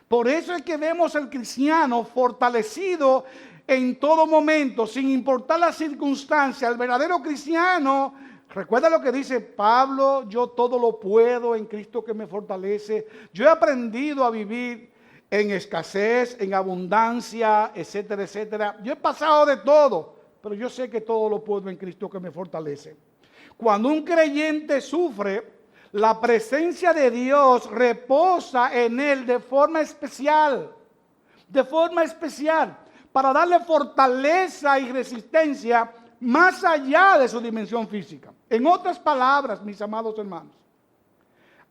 Por eso es que vemos al cristiano fortalecido en todo momento, sin importar la circunstancia. El verdadero cristiano, recuerda lo que dice Pablo, yo todo lo puedo en Cristo que me fortalece. Yo he aprendido a vivir en escasez, en abundancia, etcétera, etcétera. Yo he pasado de todo, pero yo sé que todo lo puedo en Cristo que me fortalece. Cuando un creyente sufre, la presencia de Dios reposa en él de forma especial, para darle fortaleza y resistencia más allá de su dimensión física. En otras palabras, mis amados hermanos,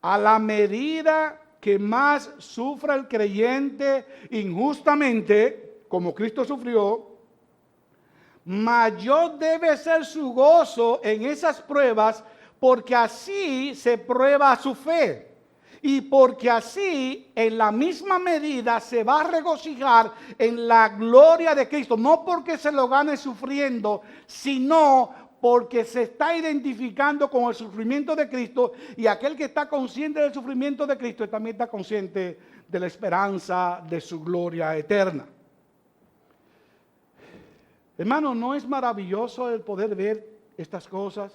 a la medida que más sufra el creyente injustamente, como Cristo sufrió, mayor debe ser su gozo en esas pruebas, porque así se prueba su fe. Y porque así, en la misma medida, se va a regocijar en la gloria de Cristo. No porque se lo gane sufriendo, sino porque se está identificando con el sufrimiento de Cristo. Y aquel que está consciente del sufrimiento de Cristo también está consciente de la esperanza de su gloria eterna. Hermano, ¿no es maravilloso el poder ver estas cosas?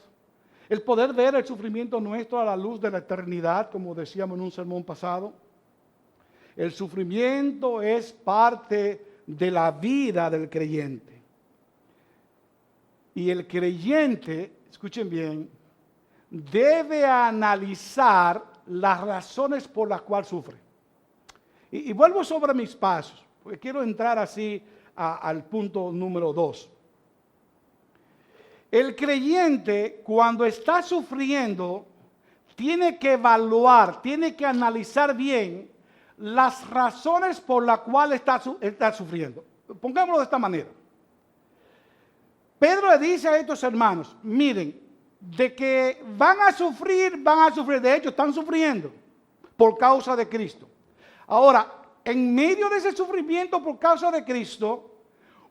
El poder ver el sufrimiento nuestro a la luz de la eternidad, como decíamos en un sermón pasado. El sufrimiento es parte de la vida del creyente. Y el creyente, escuchen bien, debe analizar las razones por las cuales sufre. Y vuelvo sobre mis pasos, porque quiero entrar así al punto número 2. El creyente, cuando está sufriendo, tiene que evaluar, tiene que analizar bien las razones por las cuales está sufriendo. Pongámoslo de esta manera. Pedro le dice a estos hermanos, miren, de que van a sufrir, de hecho están sufriendo por causa de Cristo. Ahora, en medio de ese sufrimiento por causa de Cristo,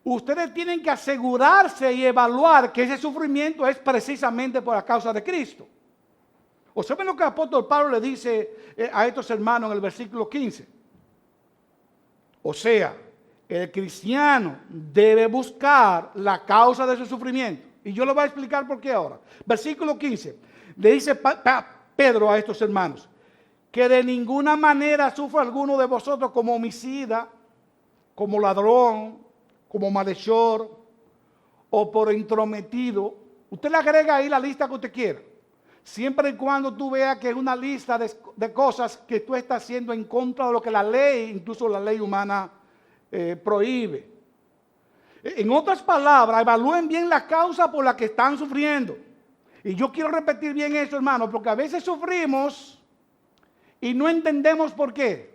ustedes tienen que asegurarse y evaluar que ese sufrimiento es precisamente por la causa de Cristo. ¿Saben lo que el apóstol Pablo le dice a estos hermanos en el versículo 15? O sea, el cristiano debe buscar la causa de su sufrimiento. Y yo le voy a explicar por qué ahora. Versículo 15. Le dice Pedro a estos hermanos, que de ninguna manera sufra alguno de vosotros como homicida, como ladrón, como malhechor o por intrometido. Usted le agrega ahí la lista que usted quiera. Siempre y cuando tú veas que es una lista de cosas que tú estás haciendo en contra de lo que la ley, incluso la ley humana, prohíbe. En otras palabras, evalúen bien la causa por la que están sufriendo. Y yo quiero repetir bien eso, hermano, porque a veces sufrimos y no entendemos por qué.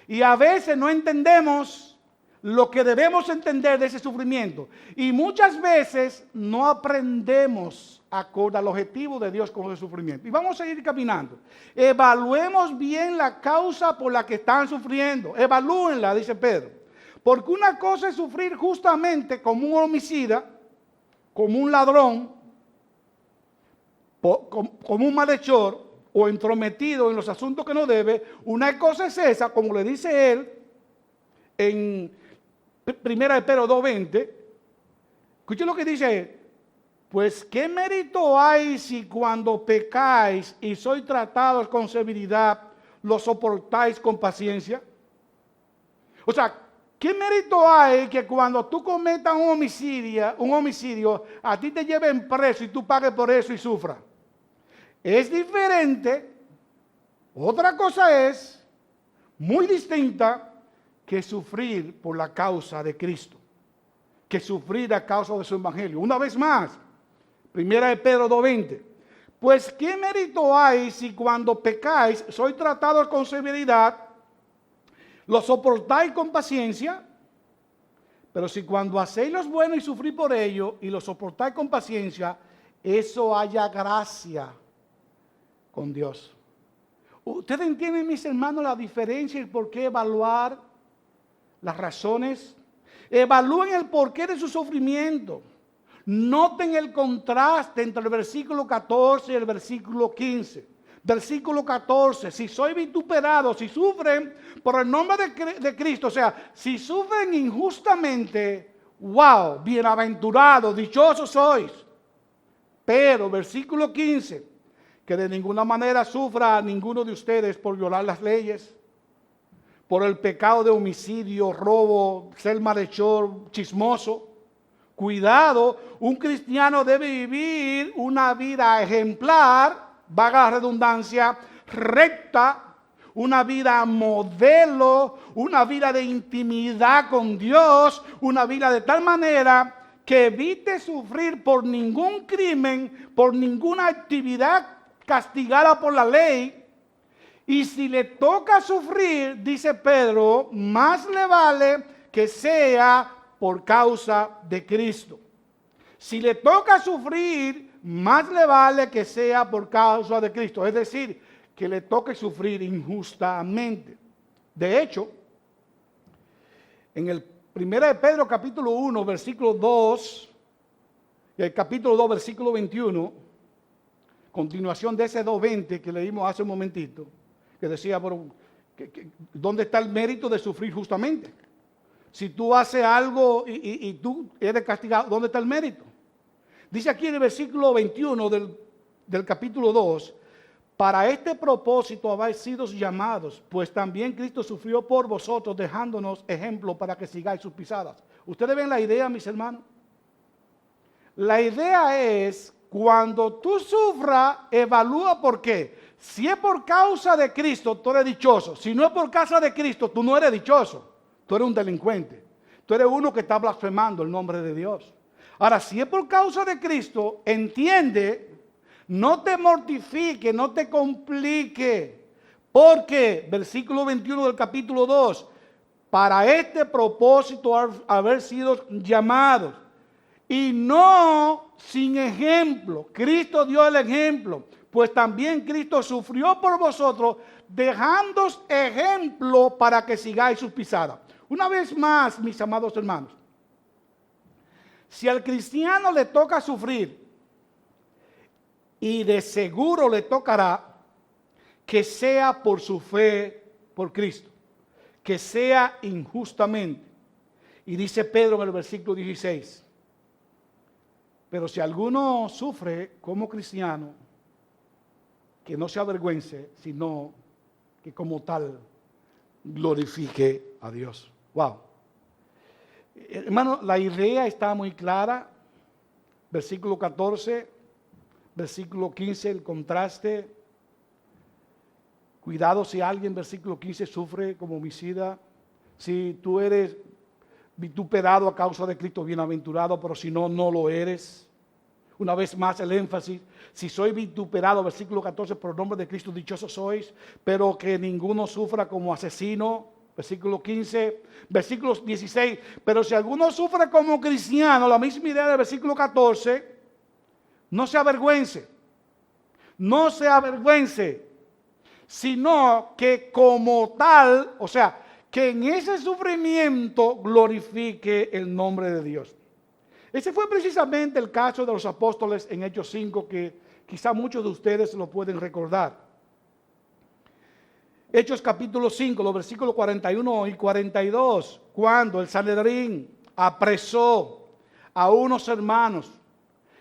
Y a veces no entendemos lo que debemos entender de ese sufrimiento. Y muchas veces no aprendemos acorde al objetivo de Dios con ese sufrimiento. Y vamos a seguir caminando. Evaluemos bien la causa por la que están sufriendo. Evalúenla, dice Pedro. Porque una cosa es sufrir justamente como un homicida, como un ladrón, como un malhechor o entrometido en los asuntos que no debe. Una cosa es esa, como le dice él en 1 Pedro 2:20. Escuchen lo que dice él. Pues qué mérito hay si cuando pecáis y sois tratados con severidad, lo soportáis con paciencia. O sea, ¿qué mérito hay que cuando tú cometas un homicidio, a ti te lleven preso y tú pagues por eso y sufras? Es diferente. Otra cosa es muy distinta que sufrir por la causa de Cristo, que sufrir a causa de su evangelio. Una vez más, 1 Pedro 2:20. Pues qué mérito hay si cuando pecáis sois tratados con severidad, lo soportáis con paciencia. Pero si cuando hacéis lo bueno y sufrís por ello y lo soportáis con paciencia, eso haya gracia con Dios. ¿Ustedes entienden, mis hermanos, la diferencia y por qué evaluar las razones? Evalúen el porqué de su sufrimiento. Noten el contraste entre el versículo 14 y el versículo 15. Versículo 14, si sois vituperados, si sufren por el nombre de Cristo, o sea, si sufren injustamente, wow, bienaventurados, dichosos sois. Pero, versículo 15, que de ninguna manera sufra a ninguno de ustedes por violar las leyes, por el pecado de homicidio, robo, ser malhechor, chismoso. Cuidado, un cristiano debe vivir una vida ejemplar, vaga la redundancia, recta, una vida modelo, una vida de intimidad con Dios, una vida de tal manera que evite sufrir por ningún crimen, por ninguna actividad castigada por la ley. Y si le toca sufrir, dice Pedro, más le vale que sea por causa de Cristo. Si le toca sufrir, más le vale que sea por causa de Cristo. Es decir, que le toque sufrir injustamente. De hecho, en el 1 de Pedro capítulo 1, versículo 2, y el capítulo 2, versículo 21, continuación de ese 2:20 que leímos hace un momentito, que decía, bueno, ¿dónde está el mérito de sufrir justamente? Si tú haces algo y tú eres castigado, ¿dónde está el mérito? Dice aquí en el versículo 21 del capítulo 2, para este propósito habéis sido llamados, pues también Cristo sufrió por vosotros, dejándonos ejemplo para que sigáis sus pisadas. ¿Ustedes ven la idea, mis hermanos? La idea es, cuando tú sufras, evalúa por qué. Si es por causa de Cristo, tú eres dichoso. Si no es por causa de Cristo, tú no eres dichoso. Tú eres un delincuente. Tú eres uno que está blasfemando el nombre de Dios. Ahora, si es por causa de Cristo, entiende, no te mortifique, no te complique. Porque, versículo 21 del capítulo 2, para este propósito haber sido llamados. Y no sin ejemplo. Cristo dio el ejemplo. Pues también Cristo sufrió por vosotros, dejándoos ejemplo para que sigáis sus pisadas. Una vez más, mis amados hermanos, si al cristiano le toca sufrir, y de seguro le tocará, que sea por su fe por Cristo, que sea injustamente. Y dice Pedro en el versículo 16, pero si alguno sufre como cristiano, que no se avergüence, sino que como tal glorifique a Dios. Wow. Hermano, la idea está muy clara. Versículo 14, versículo 15, el contraste. Cuidado si alguien, versículo 15, sufre como homicida. Si tú eres vituperado a causa de Cristo, bienaventurado, pero si no, no lo eres. Una vez más el énfasis, si soy vituperado, versículo 14, por el nombre de Cristo, dichosos sois, pero que ninguno sufra como asesino, versículo 15, versículo 16. Pero si alguno sufre como cristiano, la misma idea del versículo 14, no se avergüence. No se avergüence, sino que como tal, o sea, que en ese sufrimiento glorifique el nombre de Dios. Ese fue precisamente el caso de los apóstoles en Hechos 5, que quizá muchos de ustedes lo pueden recordar. Hechos capítulo 5, los versículos 41 y 42, cuando el Sanedrín apresó a unos hermanos,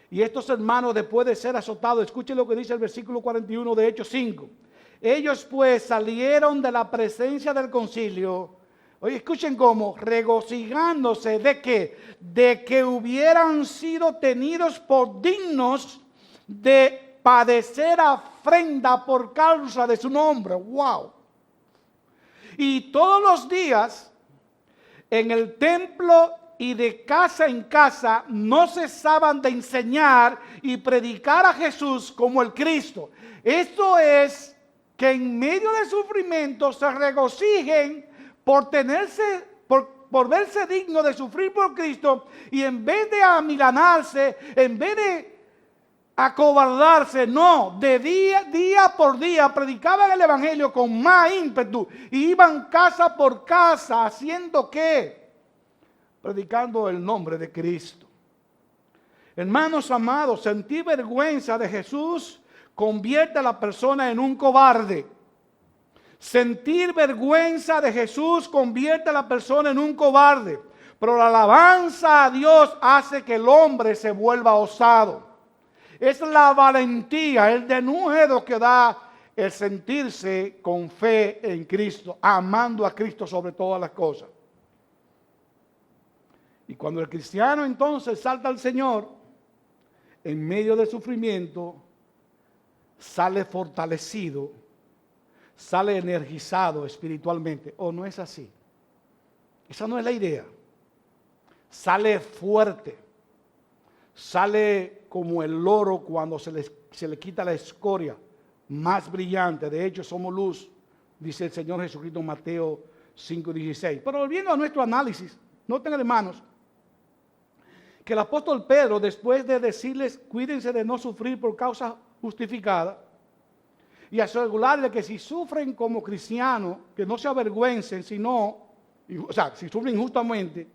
y estos hermanos, después de ser azotados, escuchen lo que dice el versículo 41 de Hechos 5. Ellos pues salieron de la presencia del concilio. Oye, escuchen cómo, regocijándose de qué, de que hubieran sido tenidos por dignos de padecer afrenta por causa de su nombre. ¡Wow! Y todos los días en el templo y de casa en casa no cesaban de enseñar y predicar a Jesús como el Cristo. Esto es que en medio del sufrimiento se regocijen por verse digno de sufrir por Cristo, y en vez de amilanarse, en vez de acobardarse, no, de día por día predicaban el evangelio con más ímpetu y iban casa por casa haciendo ¿qué? Predicando el nombre de Cristo. Hermanos amados, sentir vergüenza de Jesús convierte a la persona en un cobarde. Sentir vergüenza de Jesús convierte a la persona en un cobarde. Pero la alabanza a Dios hace que el hombre se vuelva osado. Es la valentía, el denuedo que da el sentirse con fe en Cristo, amando a Cristo sobre todas las cosas. Y cuando el cristiano entonces salta al Señor, en medio del sufrimiento, sale fortalecido, sale energizado espiritualmente. ¿O no es así? Esa no es la idea. Sale fuerte, sale como el oro cuando se le quita la escoria, más brillante. De hecho, somos luz, dice el Señor Jesucristo en Mateo 5:16. Pero volviendo a nuestro análisis, noten, hermanos, que el apóstol Pedro, después de decirles cuídense de no sufrir por causa justificada, y asegurarle que si sufren como cristianos, que no se avergüencen, sino, o sea, si sufren injustamente,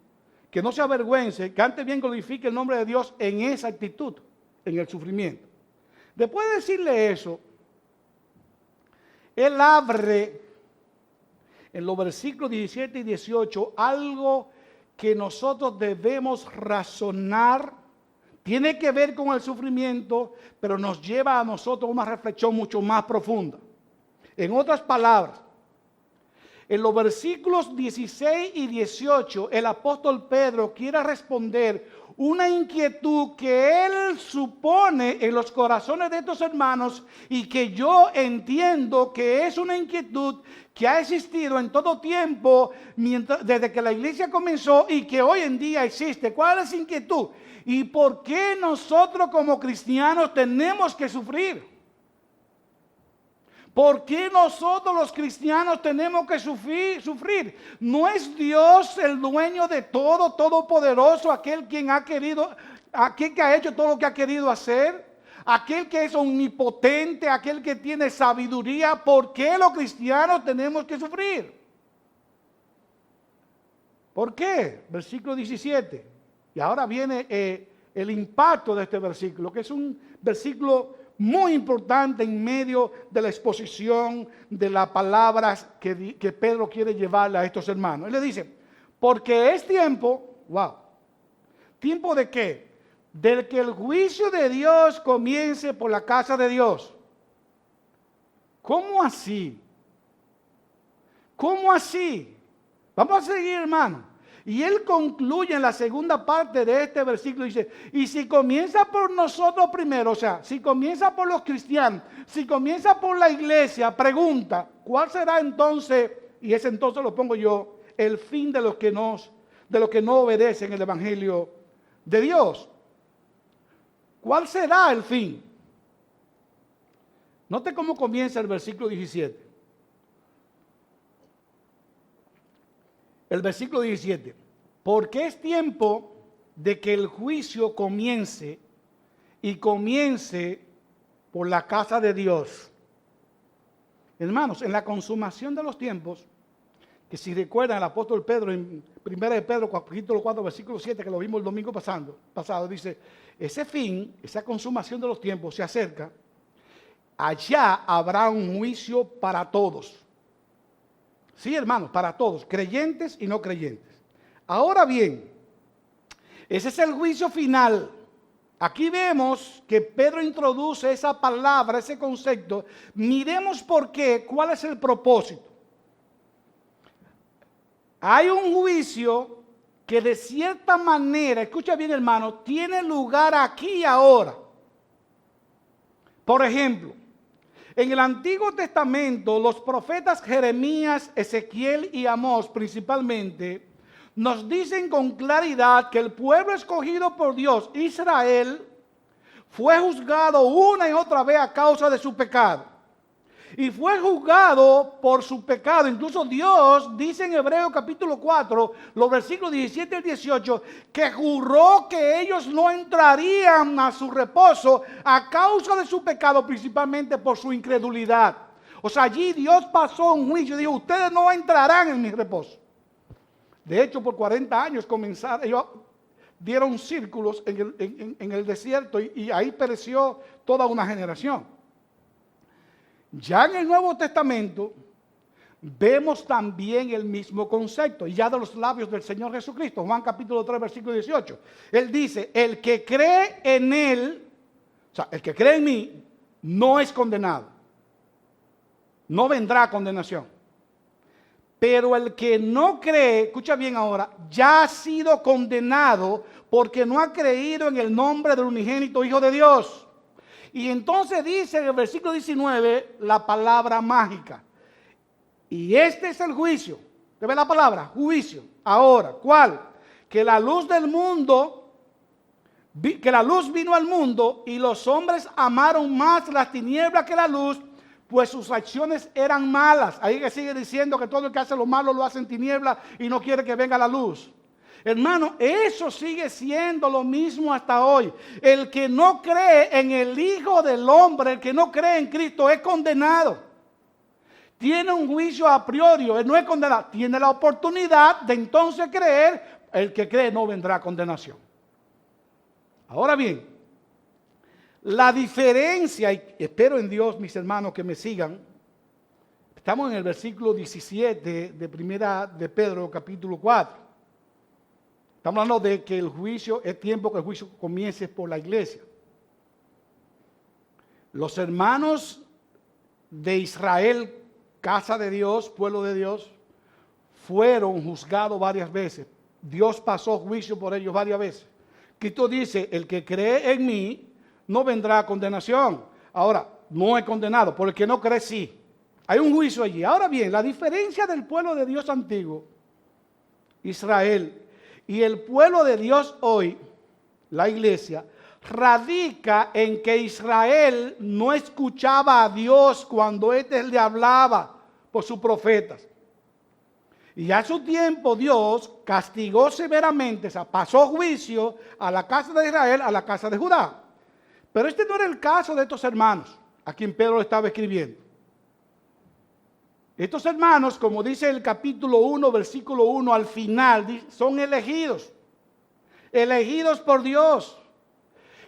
que no se avergüencen, que antes bien glorifique el nombre de Dios en esa actitud, en el sufrimiento. Después de decirle eso, él abre en los versículos 17 y 18 algo que nosotros debemos razonar. Tiene que ver con el sufrimiento, pero nos lleva a nosotros una reflexión mucho más profunda. En otras palabras, en los versículos 16 y 18, el apóstol Pedro quiere responder una inquietud que él supone en los corazones de estos hermanos y que yo entiendo que es una inquietud que ha existido en todo tiempo desde que la iglesia comenzó y que hoy en día existe. ¿Cuál es esa inquietud? ¿Y por qué nosotros como cristianos tenemos que sufrir? ¿Por qué nosotros los cristianos tenemos que sufrir? ¿No es Dios el dueño de todo, todopoderoso, aquel que ha hecho todo lo que ha querido hacer? Aquel que es omnipotente, aquel que tiene sabiduría. ¿Por qué los cristianos tenemos que sufrir? ¿Por qué? Versículo 17. Y ahora viene el impacto de este versículo, que es un versículo muy importante en medio de la exposición de las palabras que Pedro quiere llevarle a estos hermanos. Él le dice, porque es tiempo, wow, ¿tiempo de qué? Del que el juicio de Dios comience por la casa de Dios. ¿Cómo así? ¿Cómo así? Vamos a seguir, hermano. Y él concluye en la segunda parte de este versículo, dice, y si comienza por nosotros primero, o sea, si comienza por los cristianos, si comienza por la iglesia, pregunta, ¿cuál será entonces, y ese entonces lo pongo yo, el fin de los que no obedecen el evangelio de Dios? ¿Cuál será el fin? Note cómo comienza el versículo 17. el versículo 17. Porque es tiempo de que el juicio comience, y comience por la casa de Dios. Hermanos, en la consumación de los tiempos, que si recuerdan el apóstol Pedro en 1 de Pedro capítulo 4 versículo 7, que lo vimos el domingo pasado, dice, ese fin, esa consumación de los tiempos se acerca, allá habrá un juicio para todos. Sí, hermanos, para todos, creyentes y no creyentes. Ahora bien, ese es el juicio final. Aquí vemos que Pedro introduce esa palabra, ese concepto. Miremos por qué, cuál es el propósito. Hay un juicio que de cierta manera, escucha bien hermano, tiene lugar aquí y ahora. Por ejemplo, en el Antiguo Testamento, los profetas Jeremías, Ezequiel y Amós principalmente, nos dicen con claridad que el pueblo escogido por Dios, Israel, fue juzgado una y otra vez a causa de su pecado. Y fue juzgado por su pecado. Incluso Dios dice en Hebreos capítulo 4, los versículos 17 y 18, que juró que ellos no entrarían a su reposo a causa de su pecado, principalmente por su incredulidad. O sea, allí Dios pasó un juicio y dijo, ustedes no entrarán en mi reposo. De hecho, por 40 años ellos dieron círculos en el desierto y ahí pereció toda una generación. Ya en el Nuevo Testamento vemos también el mismo concepto, y ya de los labios del Señor Jesucristo, Juan capítulo 3, versículo 18. Él dice, el que cree en Él, o sea, el que cree en mí, no es condenado. No vendrá a condenación. Pero el que no cree, escucha bien ahora, ya ha sido condenado porque no ha creído en el nombre del unigénito Hijo de Dios. Y entonces dice en el versículo 19 la palabra mágica. Y este es el juicio. ¿Te ve la palabra? Juicio. Ahora, ¿cuál? Que la luz del mundo, que la luz vino al mundo y los hombres amaron más las tinieblas que la luz, pues sus acciones eran malas. Ahí que sigue diciendo que todo el que hace lo malo lo hace en tinieblas y no quiere que venga la luz. Hermano, eso sigue siendo lo mismo hasta hoy. El que no cree en el Hijo del Hombre, el que no cree en Cristo, es condenado. Tiene un juicio a priori, él no es condenado. Tiene la oportunidad de entonces creer. El que cree no vendrá a condenación. Ahora bien, la diferencia, y espero en Dios, mis hermanos, que me sigan. Estamos en el versículo 17 de primera de Pedro, capítulo 4. Estamos hablando de que el juicio, es tiempo que el juicio comience por la iglesia. Los hermanos de Israel, casa de Dios, pueblo de Dios, fueron juzgados varias veces. Dios pasó juicio por ellos varias veces. Cristo dice, el que cree en mí, no vendrá a condenación. Ahora, no es condenado, por el que no cree sí. Hay un juicio allí. Ahora bien, la diferencia del pueblo de Dios antiguo, Israel, y el pueblo de Dios hoy, la iglesia, radica en que Israel no escuchaba a Dios cuando éste le hablaba por sus profetas. Y a su tiempo Dios castigó severamente, o sea, pasó juicio a la casa de Israel, a la casa de Judá. Pero este no era el caso de estos hermanos, a quien Pedro estaba escribiendo. Estos hermanos, como dice el capítulo 1, versículo 1 al final, son elegidos por Dios.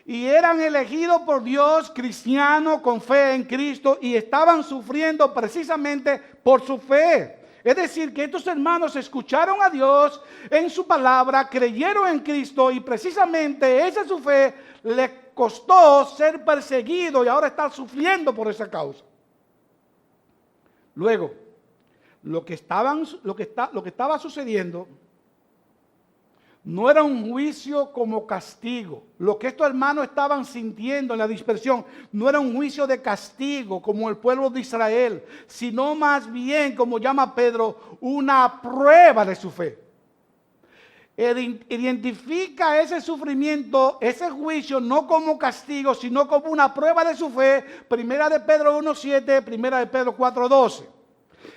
Y eran elegidos por Dios, cristianos con fe en Cristo, y estaban sufriendo precisamente por su fe. Es decir, que estos hermanos escucharon a Dios en su palabra, creyeron en Cristo, y precisamente esa su fe les costó ser perseguidos y ahora están sufriendo por esa causa. Luego, lo que estaba sucediendo no era un juicio como castigo. Lo que estos hermanos estaban sintiendo en la dispersión no era un juicio de castigo como el pueblo de Israel, sino más bien, como llama Pedro, una prueba de su fe. Identifica ese sufrimiento, ese juicio, no como castigo, sino como una prueba de su fe. Primera de Pedro 1:7, primera de Pedro 4:12.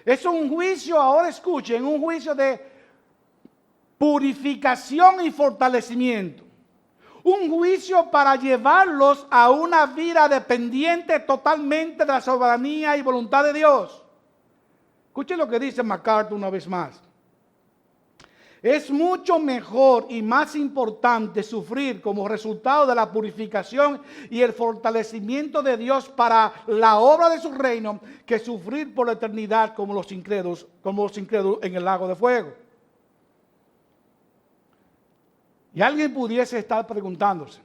Es un juicio, ahora escuchen, un juicio de purificación y fortalecimiento. Un juicio para llevarlos a una vida dependiente totalmente de la soberanía y voluntad de Dios. Escuchen lo que dice MacArthur una vez más. Es mucho mejor y más importante sufrir como resultado de la purificación y el fortalecimiento de Dios para la obra de su reino que sufrir por la eternidad como los incrédulos en el lago de fuego. Y alguien pudiese estar preguntándose,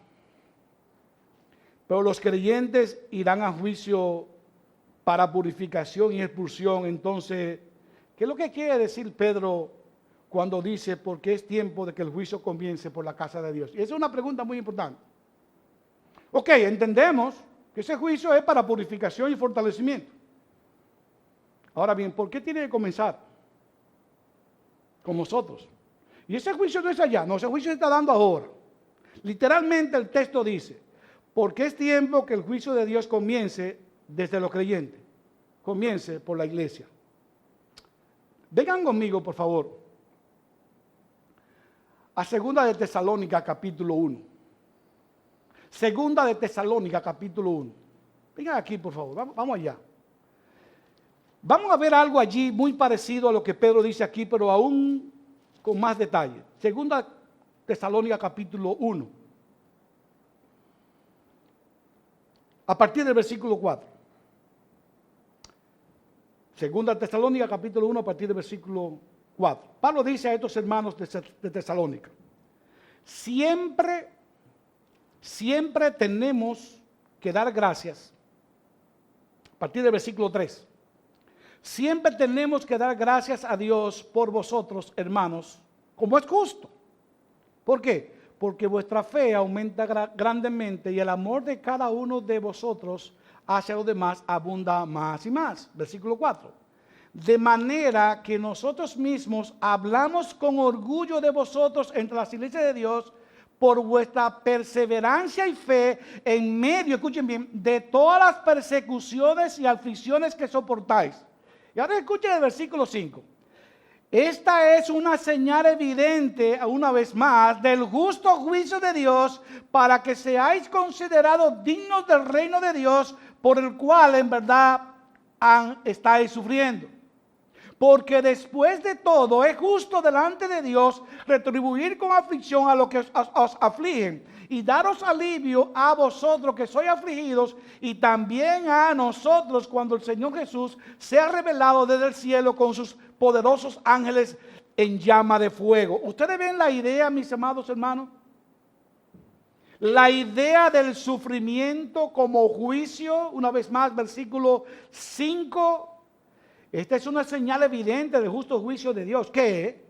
pero los creyentes irán a juicio para purificación y expulsión. Entonces, ¿qué es lo que quiere decir Pedro cuando dice porque es tiempo de que el juicio comience por la casa de Dios? Y esa es una pregunta muy importante. Ok, entendemos que ese juicio es para purificación y fortalecimiento. Ahora bien, ¿por qué tiene que comenzar con nosotros? Y ese juicio no es allá, no, ese juicio se está dando ahora. Literalmente el texto dice, porque es tiempo que el juicio de Dios comience desde los creyentes, comience por la iglesia. Vengan conmigo, por favor, a Segunda de Tesalónica, capítulo 1. Segunda de Tesalónica, capítulo 1. Vengan aquí, por favor, vamos allá. Vamos a ver algo allí muy parecido a lo que Pedro dice aquí, pero aún con más detalle. Segunda Tesalónica capítulo 1. A partir del versículo 4. Segunda Tesalónica capítulo 1 a partir del versículo 4. Pablo dice a estos hermanos de Tesalónica: siempre tenemos que dar gracias. A partir del versículo 3. Siempre tenemos que dar gracias a Dios por vosotros, hermanos, como es justo. ¿Por qué? Porque vuestra fe aumenta grandemente y el amor de cada uno de vosotros hacia los demás abunda más y más. Versículo 4. De manera que nosotros mismos hablamos con orgullo de vosotros entre las iglesias de Dios por vuestra perseverancia y fe en medio, escuchen bien, de todas las persecuciones y aflicciones que soportáis. Y ahora escuchen el versículo 5. Esta es una señal evidente, una vez más, del justo juicio de Dios para que seáis considerados dignos del reino de Dios por el cual en verdad estáis sufriendo. Porque después de todo es justo delante de Dios retribuir con aflicción a los que os afligen y daros alivio a vosotros que sois afligidos y también a nosotros cuando el Señor Jesús sea revelado desde el cielo con sus poderosos ángeles en llama de fuego. ¿Ustedes ven la idea, mis amados hermanos? La idea del sufrimiento como juicio, una vez más, versículo 5. Esta es una señal evidente del justo juicio de Dios. ¿Qué?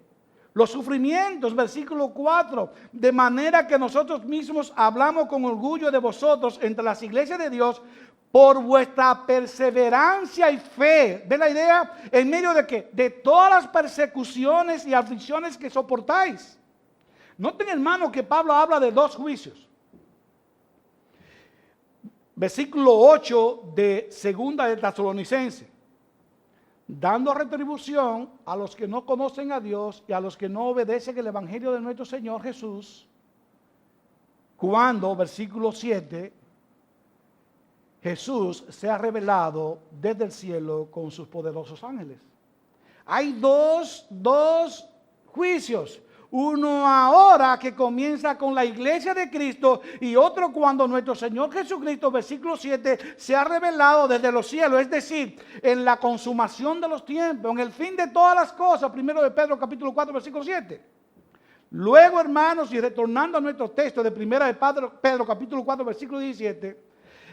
Los sufrimientos, versículo 4. De manera que nosotros mismos hablamos con orgullo de vosotros entre las iglesias de Dios por vuestra perseverancia y fe. ¿Ven la idea? ¿En medio de qué? De todas las persecuciones y aflicciones que soportáis. Noten, hermano, que Pablo habla de dos juicios. Versículo 8 de Segunda de Tesalonicenses. Dando retribución a los que no conocen a Dios y a los que no obedecen el evangelio de nuestro Señor Jesús. Cuando, versículo 7, Jesús se ha revelado desde el cielo con sus poderosos ángeles. Hay dos juicios. Uno ahora que comienza con la iglesia de Cristo y otro cuando nuestro Señor Jesucristo, versículo 7, se ha revelado desde los cielos, es decir, en la consumación de los tiempos, en el fin de todas las cosas, primero de Pedro capítulo 4, versículo 7. Luego, hermanos, y retornando a nuestro texto de primera de Pedro capítulo 4, versículo 17,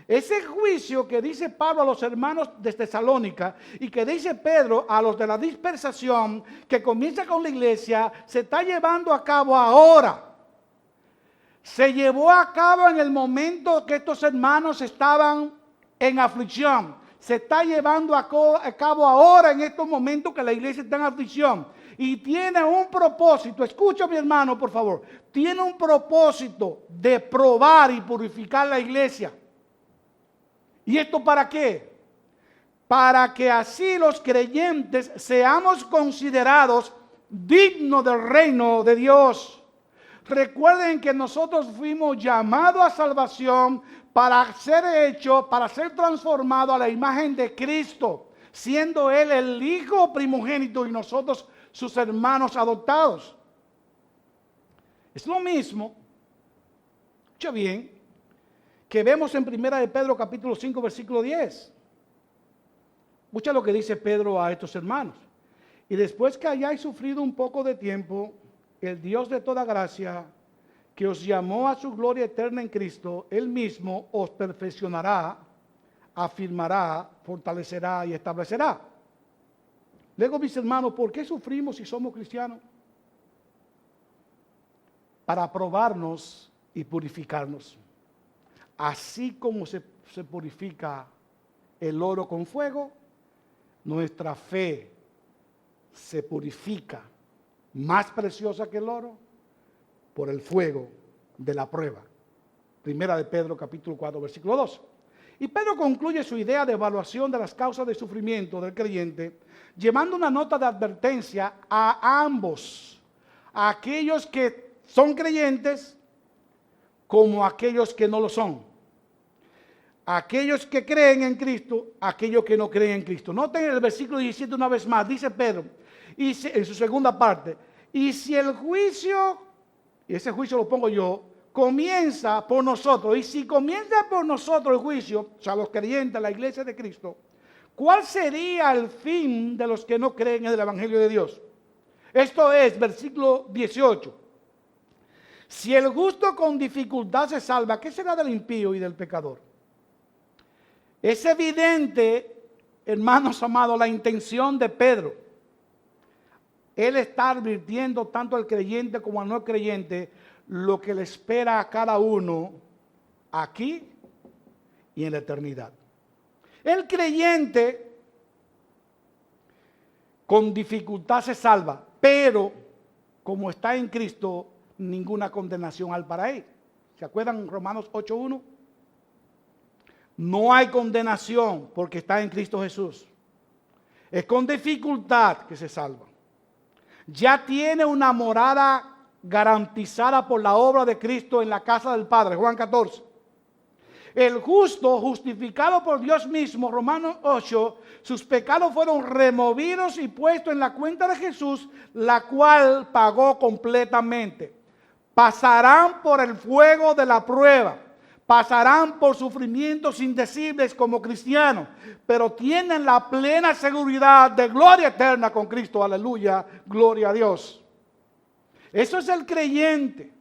ese juicio que dice Pablo a los hermanos de Tesalónica y que dice Pedro a los de la dispersación, que comienza con la iglesia, se está llevando a cabo ahora. Se llevó a cabo en el momento que estos hermanos estaban en aflicción. Se está llevando a cabo ahora en estos momentos que la iglesia está en aflicción. Y tiene un propósito, escucha mi hermano por favor, tiene un propósito de probar y purificar la iglesia. ¿Y esto para qué? Para que así los creyentes seamos considerados digno del reino de Dios. Recuerden que nosotros fuimos llamados a salvación para ser hechos, para ser transformados a la imagen de Cristo, siendo Él el Hijo primogénito y nosotros sus hermanos adoptados. Es lo mismo, escucha bien, que vemos en 1 de Pedro capítulo 5 versículo 10. Escucha lo que dice Pedro a estos hermanos. Y después que hayáis sufrido un poco de tiempo, el Dios de toda gracia, que os llamó a su gloria eterna en Cristo, Él mismo os perfeccionará, afirmará, fortalecerá y establecerá. Luego, mis hermanos, ¿por qué sufrimos si somos cristianos? Para probarnos y purificarnos. Así como se purifica el oro con fuego, nuestra fe se purifica, más preciosa que el oro, por el fuego de la prueba. Primera de Pedro capítulo 4 versículo 2. Y Pedro concluye su idea de evaluación de las causas de sufrimiento del creyente, llevando una nota de advertencia a ambos, a aquellos que son creyentes como a aquellos que no lo son, aquellos que creen en Cristo, aquellos que no creen en Cristo. Noten el versículo 17 una vez más, dice Pedro, en su segunda parte, y si el juicio, y ese juicio lo pongo yo, comienza por nosotros, y si comienza por nosotros el juicio, o sea, los creyentes, la iglesia de Cristo, ¿cuál sería el fin de los que no creen en el Evangelio de Dios? Esto es, versículo 18. Si el justo con dificultad se salva, ¿qué será del impío y del pecador? Es evidente, hermanos amados, la intención de Pedro. Él está advirtiendo tanto al creyente como al no creyente lo que le espera a cada uno aquí y en la eternidad. El creyente con dificultad se salva, pero como está en Cristo, ninguna condenación hay para él. ¿Se acuerdan Romanos 8:1? No hay condenación porque está en Cristo Jesús. Es con dificultad que se salva. Ya tiene una morada garantizada por la obra de Cristo en la casa del Padre, Juan 14. El justo, justificado por Dios mismo, Romanos 8, sus pecados fueron removidos y puestos en la cuenta de Jesús, la cual pagó completamente. Pasarán por el fuego de la prueba, pasarán por sufrimientos indecibles como cristianos, pero tienen la plena seguridad de gloria eterna con Cristo. Aleluya, gloria a Dios. Eso es el creyente.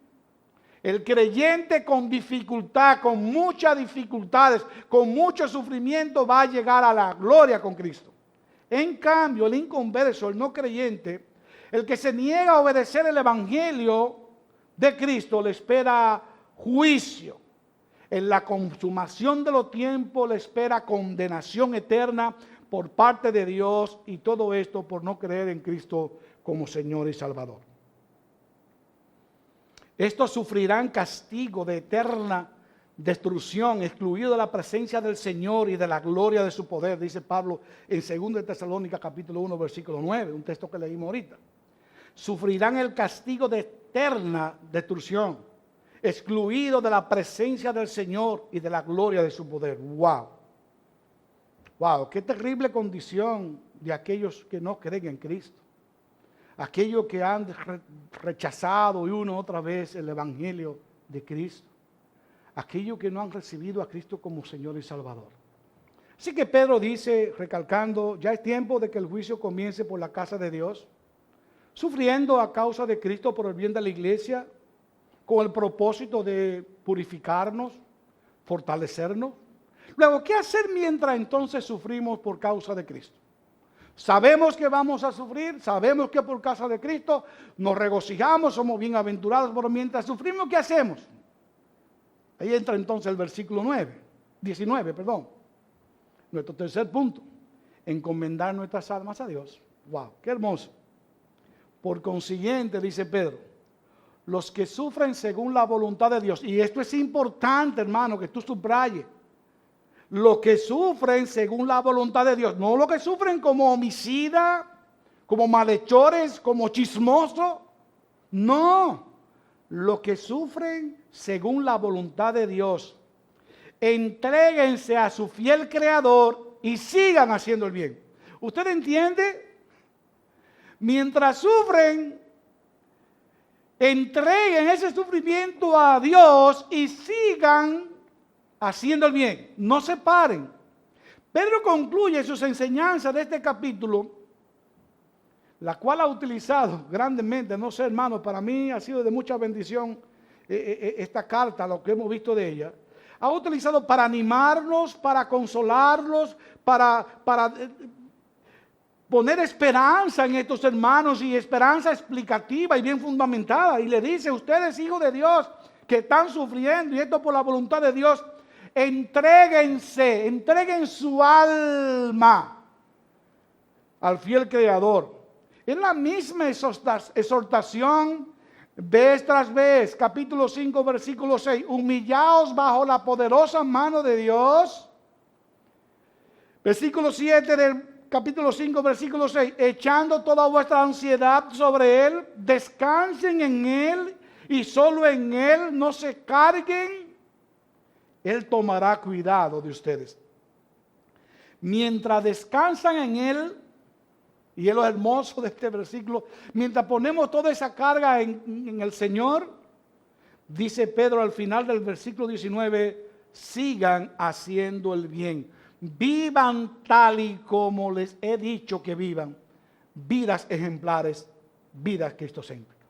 El creyente con dificultad, con muchas dificultades, con mucho sufrimiento va a llegar a la gloria con Cristo. En cambio, el inconverso, el no creyente, el que se niega a obedecer el evangelio de Cristo, le espera juicio. En la consumación de los tiempos le espera condenación eterna por parte de Dios, y todo esto por no creer en Cristo como Señor y Salvador. Estos sufrirán castigo de eterna destrucción, excluido de la presencia del Señor y de la gloria de su poder, dice Pablo en 2 de Tesalónica capítulo 1 versículo 9, un texto que leímos ahorita. Sufrirán el castigo de eterna destrucción, excluido de la presencia del Señor y de la gloria de su poder. ¡Wow! ¡Wow! ¡Qué terrible condición de aquellos que no creen en Cristo! Aquellos que han rechazado una y otra vez el evangelio de Cristo. Aquellos que no han recibido a Cristo como Señor y Salvador. Así que Pedro dice, recalcando, ya es tiempo de que el juicio comience por la casa de Dios, sufriendo a causa de Cristo por el bien de la iglesia, con el propósito de purificarnos, fortalecernos. Luego, ¿qué hacer mientras entonces sufrimos por causa de Cristo? Sabemos que vamos a sufrir, sabemos que por causa de Cristo nos regocijamos, somos bienaventurados, pero mientras sufrimos, ¿qué hacemos? Ahí entra entonces el versículo 19, nuestro tercer punto, encomendar nuestras almas a Dios. ¡Wow! ¡Qué hermoso! Por consiguiente, dice Pedro, los que sufren según la voluntad de Dios, y esto es importante, hermano, que tú subrayes, los que sufren según la voluntad de Dios, no los que sufren como homicida, como malhechores, como chismosos. No, los que sufren según la voluntad de Dios. Entréguense a su fiel Creador y sigan haciendo el bien. ¿Usted entiende? Mientras sufren, entreguen ese sufrimiento a Dios y sigan haciendo el bien. No se paren. Pedro concluye sus enseñanzas de este capítulo, la cual ha utilizado grandemente. No sé, hermano, para mí ha sido de mucha bendición esta carta, lo que hemos visto de ella. Ha utilizado para animarnos, para consolarlos, para poner esperanza en estos hermanos, y esperanza explicativa y bien fundamentada. Y le dice: ustedes, hijos de Dios, que están sufriendo, y esto por la voluntad de Dios, entréguense, entreguen su alma al fiel Creador. Es la misma exhortación vez tras vez. Capítulo 5, versículo 6. Humillaos bajo la poderosa mano de Dios. Versículo 7 del capítulo 5, versículo 6. Echando toda vuestra ansiedad sobre Él. Descansen en Él y solo en Él. No se carguen. Él tomará cuidado de ustedes. Mientras descansan en Él, y es lo hermoso de este versículo, mientras ponemos toda esa carga en el Señor, dice Pedro al final del versículo 19, sigan haciendo el bien. Vivan tal y como les he dicho que vivan. Vidas ejemplares, vidas cristocéntricas.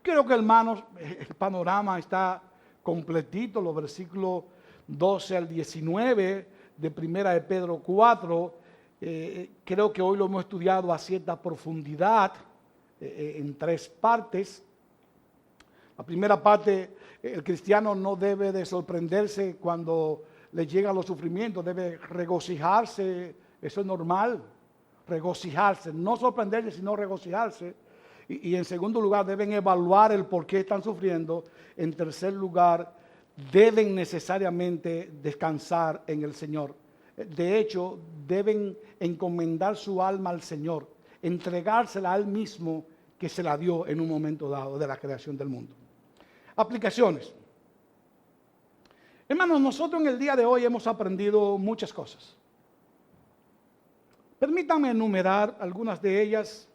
Creo que, hermanos, el panorama está completito. Los versículos 12 al 19 de primera de Pedro 4, creo que hoy lo hemos estudiado a cierta profundidad en tres partes. La primera parte, el cristiano no debe de sorprenderse cuando le llegan los sufrimientos, debe regocijarse, eso es normal, regocijarse, no sorprenderse sino regocijarse. Y en segundo lugar, deben evaluar el por qué están sufriendo. En tercer lugar, deben necesariamente descansar en el Señor. De hecho, deben encomendar su alma al Señor, entregársela a Él mismo, que se la dio en un momento dado de la creación del mundo. Aplicaciones. Hermanos, nosotros en el día de hoy hemos aprendido muchas cosas. Permítanme enumerar algunas de ellas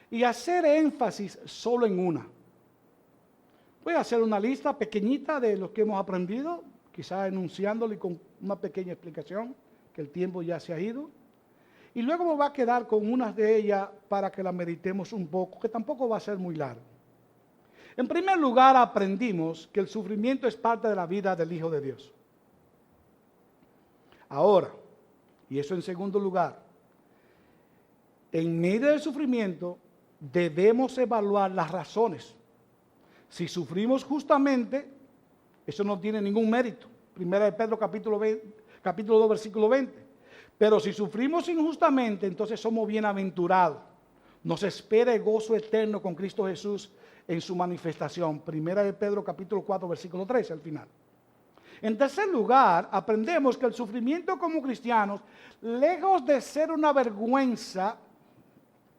y hacer énfasis solo en una. Voy a hacer una lista pequeñita de lo que hemos aprendido, quizá enunciándole con una pequeña explicación, que el tiempo ya se ha ido. Y luego me va a quedar con unas de ellas para que la meditemos un poco, que tampoco va a ser muy largo. En primer lugar, aprendimos que el sufrimiento es parte de la vida del Hijo de Dios. Ahora, y eso en segundo lugar, en medio del sufrimiento debemos evaluar las razones. Si sufrimos justamente, eso no tiene ningún mérito. Primera de Pedro capítulo 2, versículo 20. Pero si sufrimos injustamente, entonces somos bienaventurados. Nos espera el gozo eterno con Cristo Jesús en su manifestación. Primera de Pedro capítulo 4, versículo 13 al final. En tercer lugar, aprendemos que el sufrimiento como cristianos, lejos de ser una vergüenza,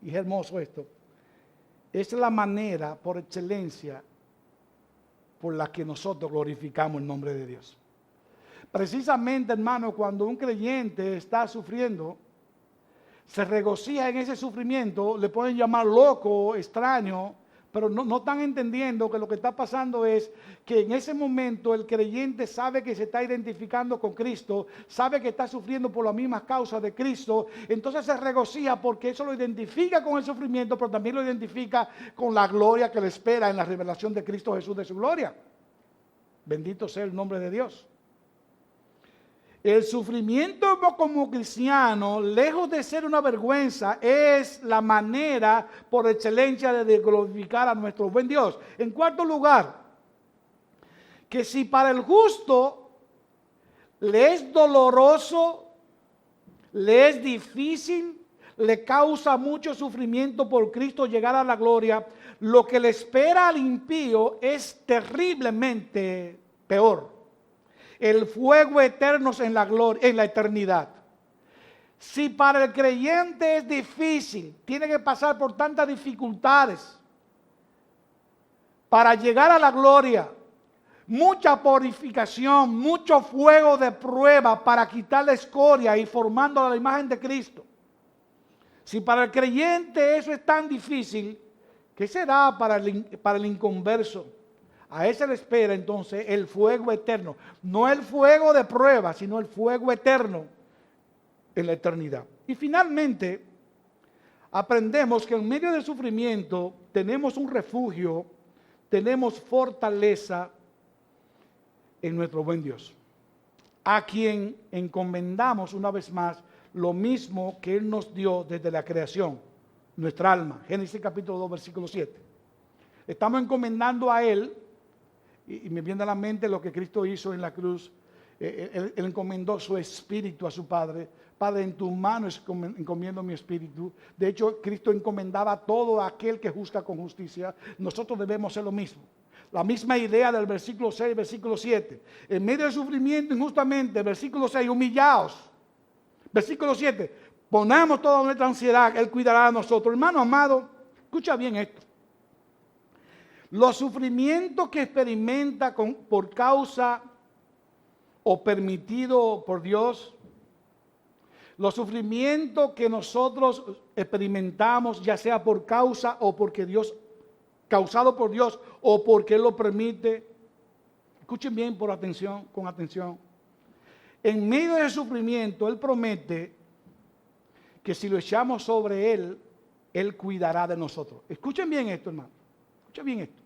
y es hermoso esto, es la manera por excelencia por la que nosotros glorificamos el nombre de Dios. Precisamente, hermano, cuando un creyente está sufriendo, se regocija en ese sufrimiento, le pueden llamar loco, extraño, pero no están entendiendo que lo que está pasando es que en ese momento el creyente sabe que se está identificando con Cristo, sabe que está sufriendo por las mismas causas de Cristo, entonces se regocija porque eso lo identifica con el sufrimiento, pero también lo identifica con la gloria que le espera en la revelación de Cristo Jesús de su gloria. Bendito sea el nombre de Dios. El sufrimiento como cristiano, lejos de ser una vergüenza, es la manera por excelencia de glorificar a nuestro buen Dios. En cuarto lugar, que si para el justo le es doloroso, le es difícil, le causa mucho sufrimiento por Cristo llegar a la gloria, lo que le espera al impío es terriblemente peor. El fuego eterno en la gloria, en la eternidad. Si para el creyente es difícil, tiene que pasar por tantas dificultades para llegar a la gloria, mucha purificación, mucho fuego de prueba para quitar la escoria y formando a la imagen de Cristo. Si para el creyente eso es tan difícil, ¿qué será para el inconverso? A ese le espera entonces el fuego eterno. No el fuego de prueba, sino el fuego eterno en la eternidad. Y finalmente, aprendemos que en medio del sufrimiento tenemos un refugio, tenemos fortaleza en nuestro buen Dios, a quien encomendamos una vez más lo mismo que Él nos dio desde la creación, nuestra alma. Génesis capítulo 2, versículo 7. Estamos encomendando a Él, y me viene a la mente lo que Cristo hizo en la cruz. Él encomendó su espíritu a su Padre. Padre, en tus manos encomiendo mi espíritu. De hecho, Cristo encomendaba todo a aquel que juzga con justicia. Nosotros debemos hacer lo mismo. La misma idea del versículo 6, versículo 7. En medio del sufrimiento injustamente, versículo 6, humillaos. Versículo 7, ponamos toda nuestra ansiedad, Él cuidará de nosotros. Hermano amado, escucha bien esto. Los sufrimientos que experimenta por causa o permitido por Dios, los sufrimientos que nosotros experimentamos, ya sea por causa o porque Dios, causado por Dios o porque Él lo permite, escuchen bien con atención. En medio del sufrimiento, Él promete que si lo echamos sobre Él, Él cuidará de nosotros. Escuchen bien esto, hermano. Escuchen bien esto.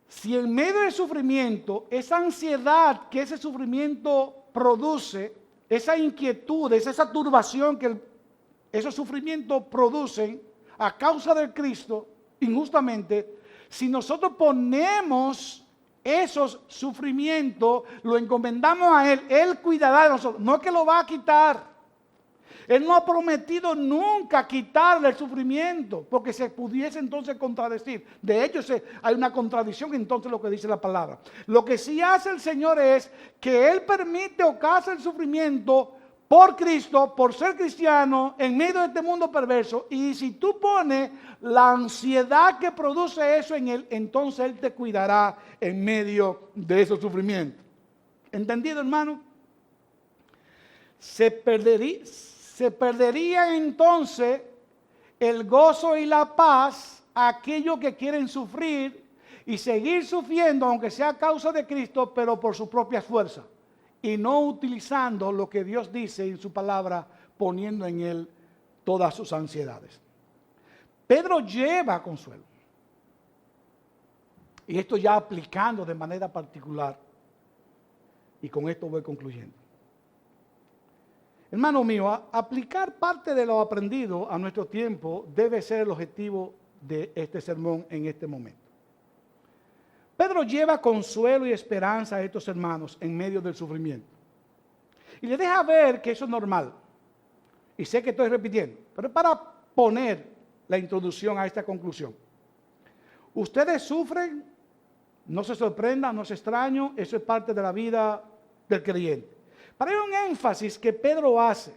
Si en medio del sufrimiento, esa ansiedad que ese sufrimiento produce, esa inquietud, esa turbación que esos sufrimientos producen a causa de Cristo, injustamente, si nosotros ponemos esos sufrimientos, lo encomendamos a Él, Él cuidará de nosotros. No es que lo va a quitar. Él no ha prometido nunca quitarle el sufrimiento, porque se pudiese entonces contradecir. De hecho, hay una contradicción entonces lo que dice la palabra. Lo que sí hace el Señor es que Él permite o causa el sufrimiento por Cristo, por ser cristiano, en medio de este mundo perverso. Y si tú pones la ansiedad que produce eso en Él, entonces Él te cuidará en medio de esos sufrimientos. ¿Entendido, hermano? Se perdería entonces el gozo y la paz a aquellos que quieren sufrir y seguir sufriendo, aunque sea a causa de Cristo, pero por su propia fuerza, y no utilizando lo que Dios dice en su palabra, poniendo en Él todas sus ansiedades. Pedro lleva consuelo. Y esto ya aplicando de manera particular. Y con esto voy concluyendo. Hermano mío, aplicar parte de lo aprendido a nuestro tiempo debe ser el objetivo de este sermón en este momento. Pedro lleva consuelo y esperanza a estos hermanos en medio del sufrimiento. Y le deja ver que eso es normal. Y sé que estoy repitiendo, pero es para poner la introducción a esta conclusión. Ustedes sufren, no se sorprendan, no se extrañen, eso es parte de la vida del creyente. Pero hay un énfasis que Pedro hace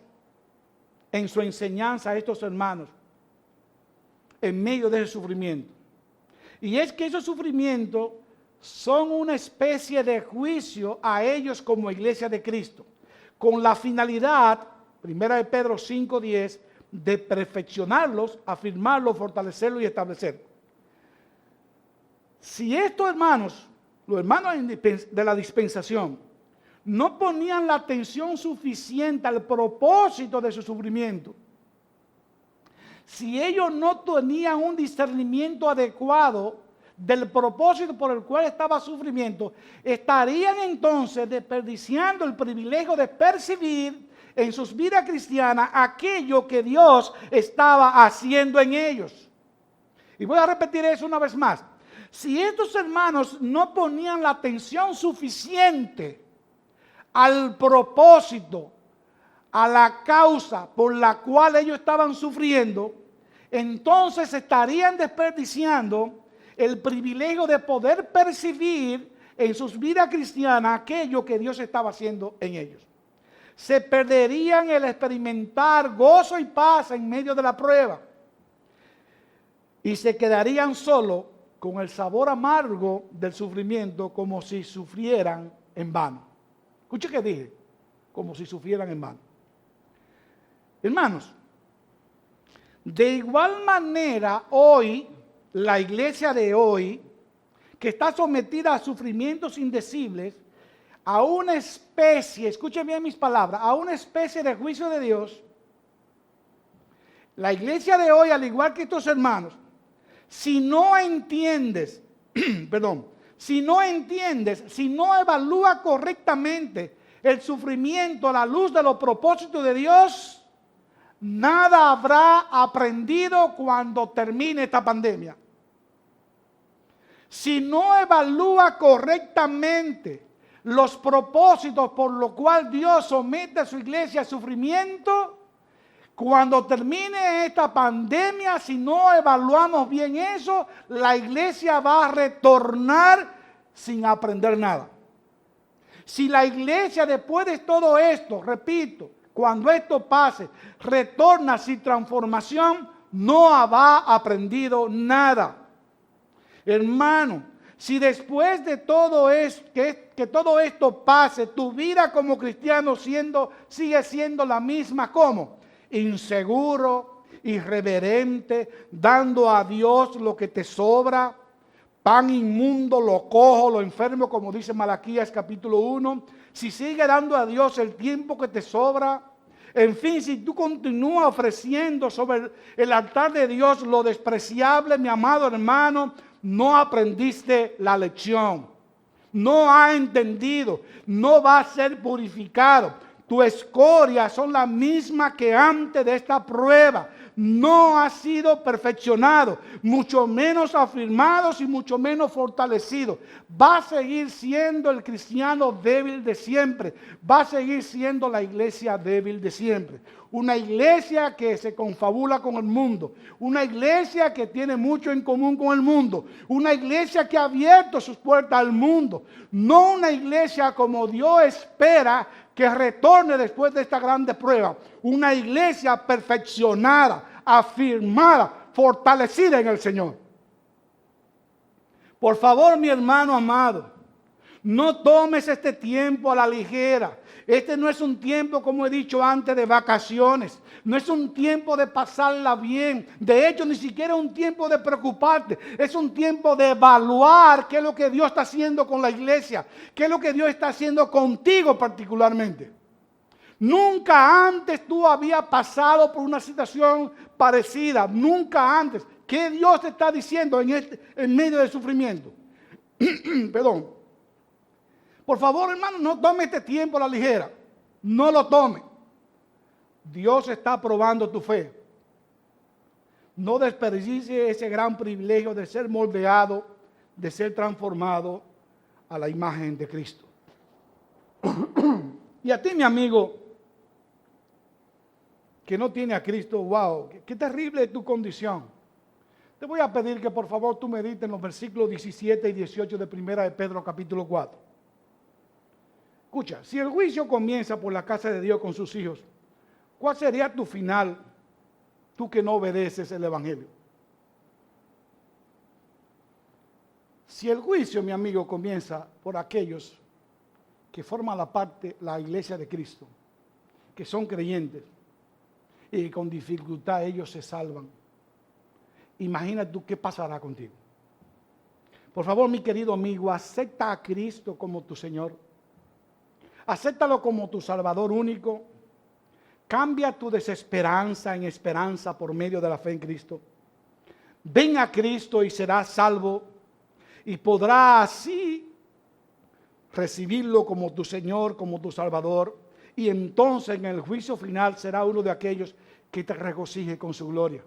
en su enseñanza a estos hermanos en medio de ese sufrimiento. Y es que esos sufrimientos son una especie de juicio a ellos como iglesia de Cristo, con la finalidad, 1 Pedro 5:10, de perfeccionarlos, afirmarlos, fortalecerlos y establecerlos. Si estos hermanos, los hermanos de la dispensación, no ponían la atención suficiente al propósito de su sufrimiento, si ellos no tenían un discernimiento adecuado del propósito por el cual estaba sufrimiento, estarían entonces desperdiciando el privilegio de percibir en sus vidas cristianas aquello que Dios estaba haciendo en ellos. Y voy a repetir eso una vez más. Si estos hermanos no ponían la atención suficiente al propósito, a la causa por la cual ellos estaban sufriendo, entonces estarían desperdiciando el privilegio de poder percibir en sus vidas cristianas aquello que Dios estaba haciendo en ellos. se perderían el experimentar gozo y paz en medio de la prueba y se quedarían solo con el sabor amargo del sufrimiento, como si sufrieran en vano. Escuche que dije, como si sufrieran en vano. Hermanos, de igual manera hoy, la iglesia de hoy, que está sometida a sufrimientos indecibles, a una especie, escuchen bien mis palabras, a una especie de juicio de Dios, la iglesia de hoy, al igual que estos hermanos, si no entiendes, si no evalúa correctamente el sufrimiento a la luz de los propósitos de Dios, nada habrá aprendido cuando termine esta pandemia. Si no evalúa correctamente los propósitos por los cuales Dios somete a su iglesia a sufrimiento, cuando termine esta pandemia, si no evaluamos bien eso, la iglesia va a retornar sin aprender nada. Si la iglesia después de todo esto, repito, cuando esto pase, retorna sin transformación, no habrá aprendido nada. Hermano, si después de todo esto, que todo esto pase, tu vida como cristiano sigue siendo la misma, ¿cómo? Inseguro, irreverente, dando a Dios lo que te sobra, pan inmundo, lo cojo, lo enfermo, como dice Malaquías capítulo 1. Si sigue dando a Dios el tiempo que te sobra, en fin, si tú continúas ofreciendo sobre el altar de Dios lo despreciable, mi amado hermano, no aprendiste la lección, no ha entendido, no va a ser purificado. Tu escoria son las mismas que antes de esta prueba. No ha sido perfeccionado, mucho menos afirmado y mucho menos fortalecido. Va a seguir siendo el cristiano débil de siempre. Va a seguir siendo la iglesia débil de siempre. Una iglesia que se confabula con el mundo. Una iglesia que tiene mucho en común con el mundo. Una iglesia que ha abierto sus puertas al mundo. No una iglesia como Dios espera que retorne después de esta grande prueba. Una iglesia perfeccionada, afirmada, fortalecida en el Señor. Por favor, mi hermano amado, no tomes este tiempo a la ligera. Este no es un tiempo, como he dicho antes, de vacaciones. No es un tiempo de pasarla bien. De hecho, ni siquiera es un tiempo de preocuparte. Es un tiempo de evaluar qué es lo que Dios está haciendo con la iglesia. Qué es lo que Dios está haciendo contigo particularmente. Nunca antes tú habías pasado por una situación parecida. Nunca antes. ¿Qué Dios te está diciendo en medio del sufrimiento? Perdón. Por favor, hermano, no tome este tiempo a la ligera. No lo tome. Dios está probando tu fe. No desperdicie ese gran privilegio de ser moldeado, de ser transformado a la imagen de Cristo. Y a ti, mi amigo, que no tiene a Cristo, wow, qué terrible es tu condición. Te voy a pedir que por favor tú medites en los versículos 17 y 18 de 1 de Pedro capítulo 4. Escucha, si el juicio comienza por la casa de Dios con sus hijos, ¿cuál sería tu final, tú que no obedeces el Evangelio? Si el juicio, mi amigo, comienza por aquellos que forman la iglesia de Cristo, que son creyentes y que con dificultad ellos se salvan, imagina tú qué pasará contigo. Por favor, mi querido amigo, acepta a Cristo como tu Señor. Acéptalo como tu Salvador único. Cambia tu desesperanza en esperanza por medio de la fe en Cristo. Ven a Cristo y serás salvo y podrás así recibirlo como tu Señor, como tu Salvador. Y entonces en el juicio final será uno de aquellos que te regocije con su gloria.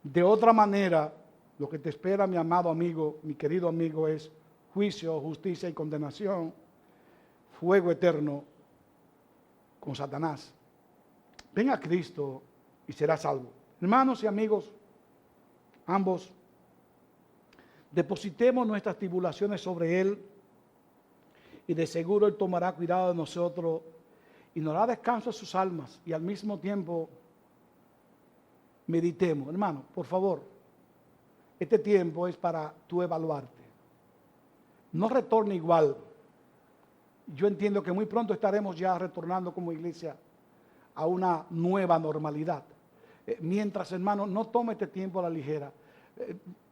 De otra manera, lo que te espera, mi amado amigo, mi querido amigo, es juicio, justicia y condenación. Fuego eterno con Satanás. Ven a Cristo y serás salvo. Hermanos y amigos, ambos, depositemos nuestras tribulaciones sobre Él y de seguro Él tomará cuidado de nosotros y nos da descanso a sus almas y al mismo tiempo meditemos. Hermano, por favor, este tiempo es para tú evaluarte. No retorne igual. Yo entiendo que muy pronto estaremos ya retornando como iglesia a una nueva normalidad. Mientras, hermano, no tome este tiempo a la ligera.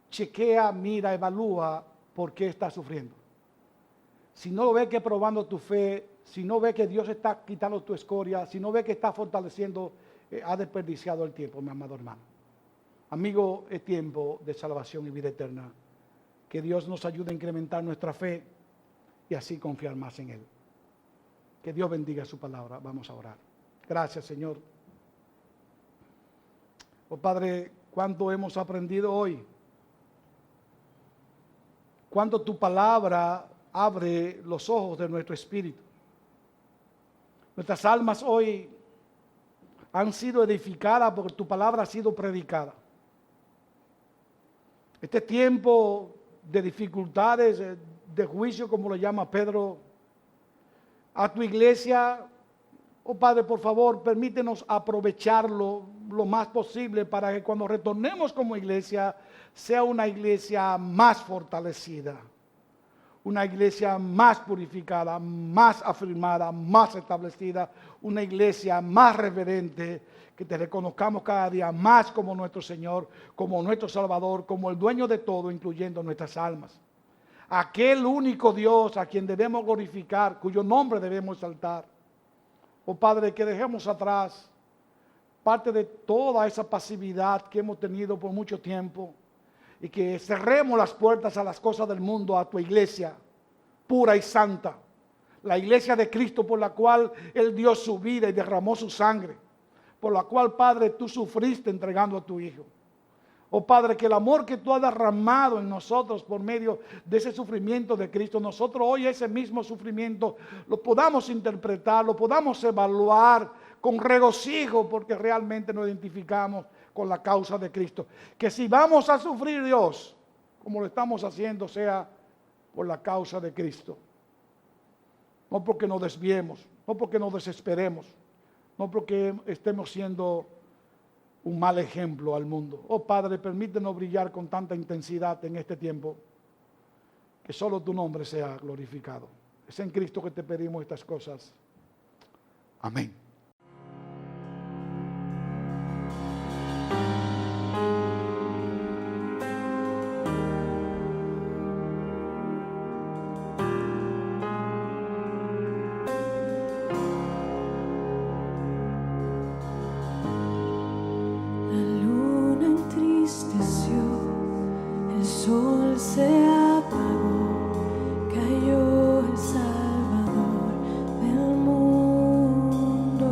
Chequea, mira, evalúa por qué estás sufriendo. Si no ve que probando tu fe, si no ve que Dios está quitando tu escoria, si no ve que está fortaleciendo, ha desperdiciado el tiempo, mi amado hermano. Amigo, es tiempo de salvación y vida eterna. Que Dios nos ayude a incrementar nuestra fe y así confiar más en Él. Que Dios bendiga su palabra. Vamos a orar. Gracias, Señor. Oh Padre, cuánto hemos aprendido hoy. Cuánto tu palabra abre los ojos de nuestro espíritu. Nuestras almas hoy han sido edificadas porque tu palabra ha sido predicada. Este tiempo de dificultades, de juicio, como lo llama Pedro, a tu iglesia, oh Padre, por favor, permítenos aprovecharlo lo más posible para que cuando retornemos como iglesia, sea una iglesia más fortalecida, una iglesia más purificada, más afirmada, más establecida, una iglesia más reverente, que te reconozcamos cada día más como nuestro Señor, como nuestro Salvador, como el dueño de todo, incluyendo nuestras almas. Aquel único Dios a quien debemos glorificar, cuyo nombre debemos exaltar. Oh Padre, que dejemos atrás parte de toda esa pasividad que hemos tenido por mucho tiempo y que cerremos las puertas a las cosas del mundo, a tu iglesia pura y santa, la iglesia de Cristo por la cual Él dio su vida y derramó su sangre, por la cual, Padre, tú sufriste entregando a tu Hijo. Oh Padre, que el amor que tú has derramado en nosotros por medio de ese sufrimiento de Cristo, nosotros hoy ese mismo sufrimiento lo podamos interpretar, lo podamos evaluar con regocijo, porque realmente nos identificamos con la causa de Cristo. Que si vamos a sufrir, Dios, como lo estamos haciendo, sea por la causa de Cristo. No porque nos desviemos, no porque nos desesperemos, no porque estemos siendo un mal ejemplo al mundo. Oh Padre, permítenos brillar con tanta intensidad en este tiempo, que solo tu nombre sea glorificado. Es en Cristo que te pedimos estas cosas. Amén. La luna entristeció, el sol se apagó, cayó el Salvador del mundo.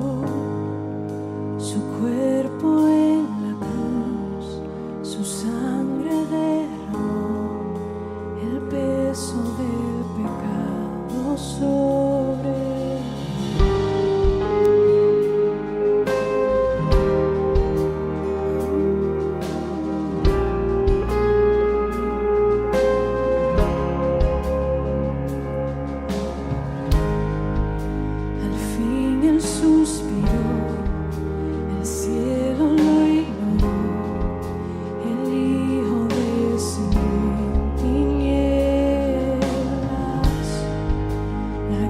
Su cuerpo en la cruz, su sangre derramó, el peso del pecado sobre él. Al fin él suspiró, el cielo lo ignoró, el Hijo descendió en tinieblas, la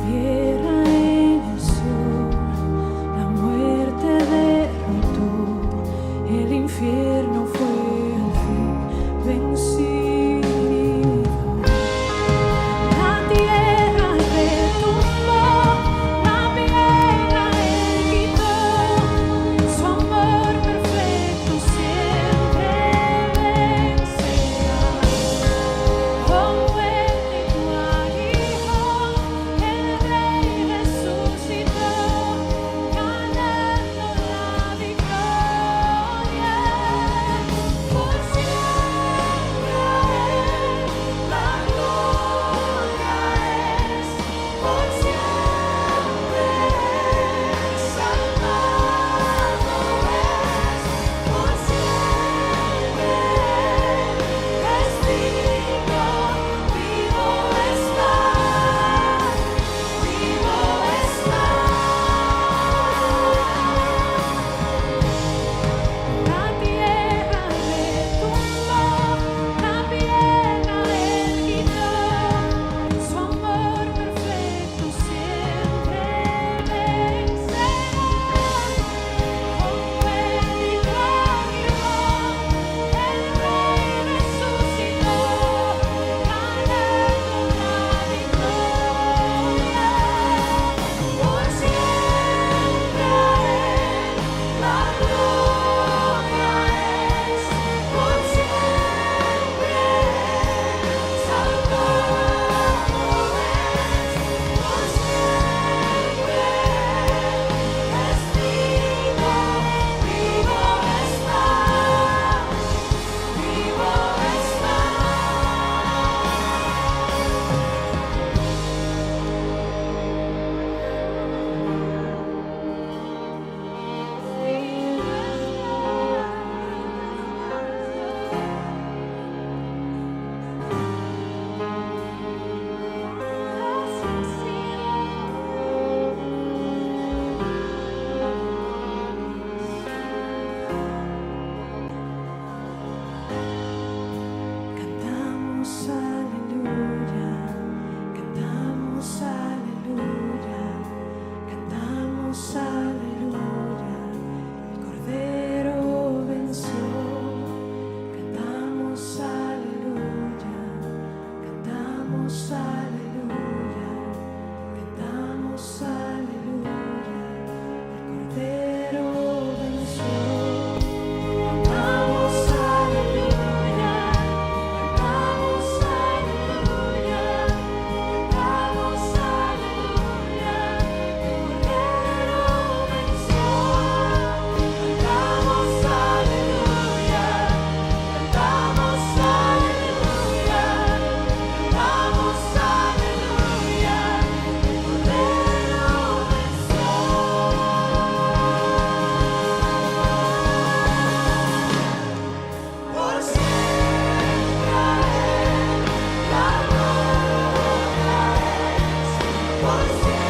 por siempre.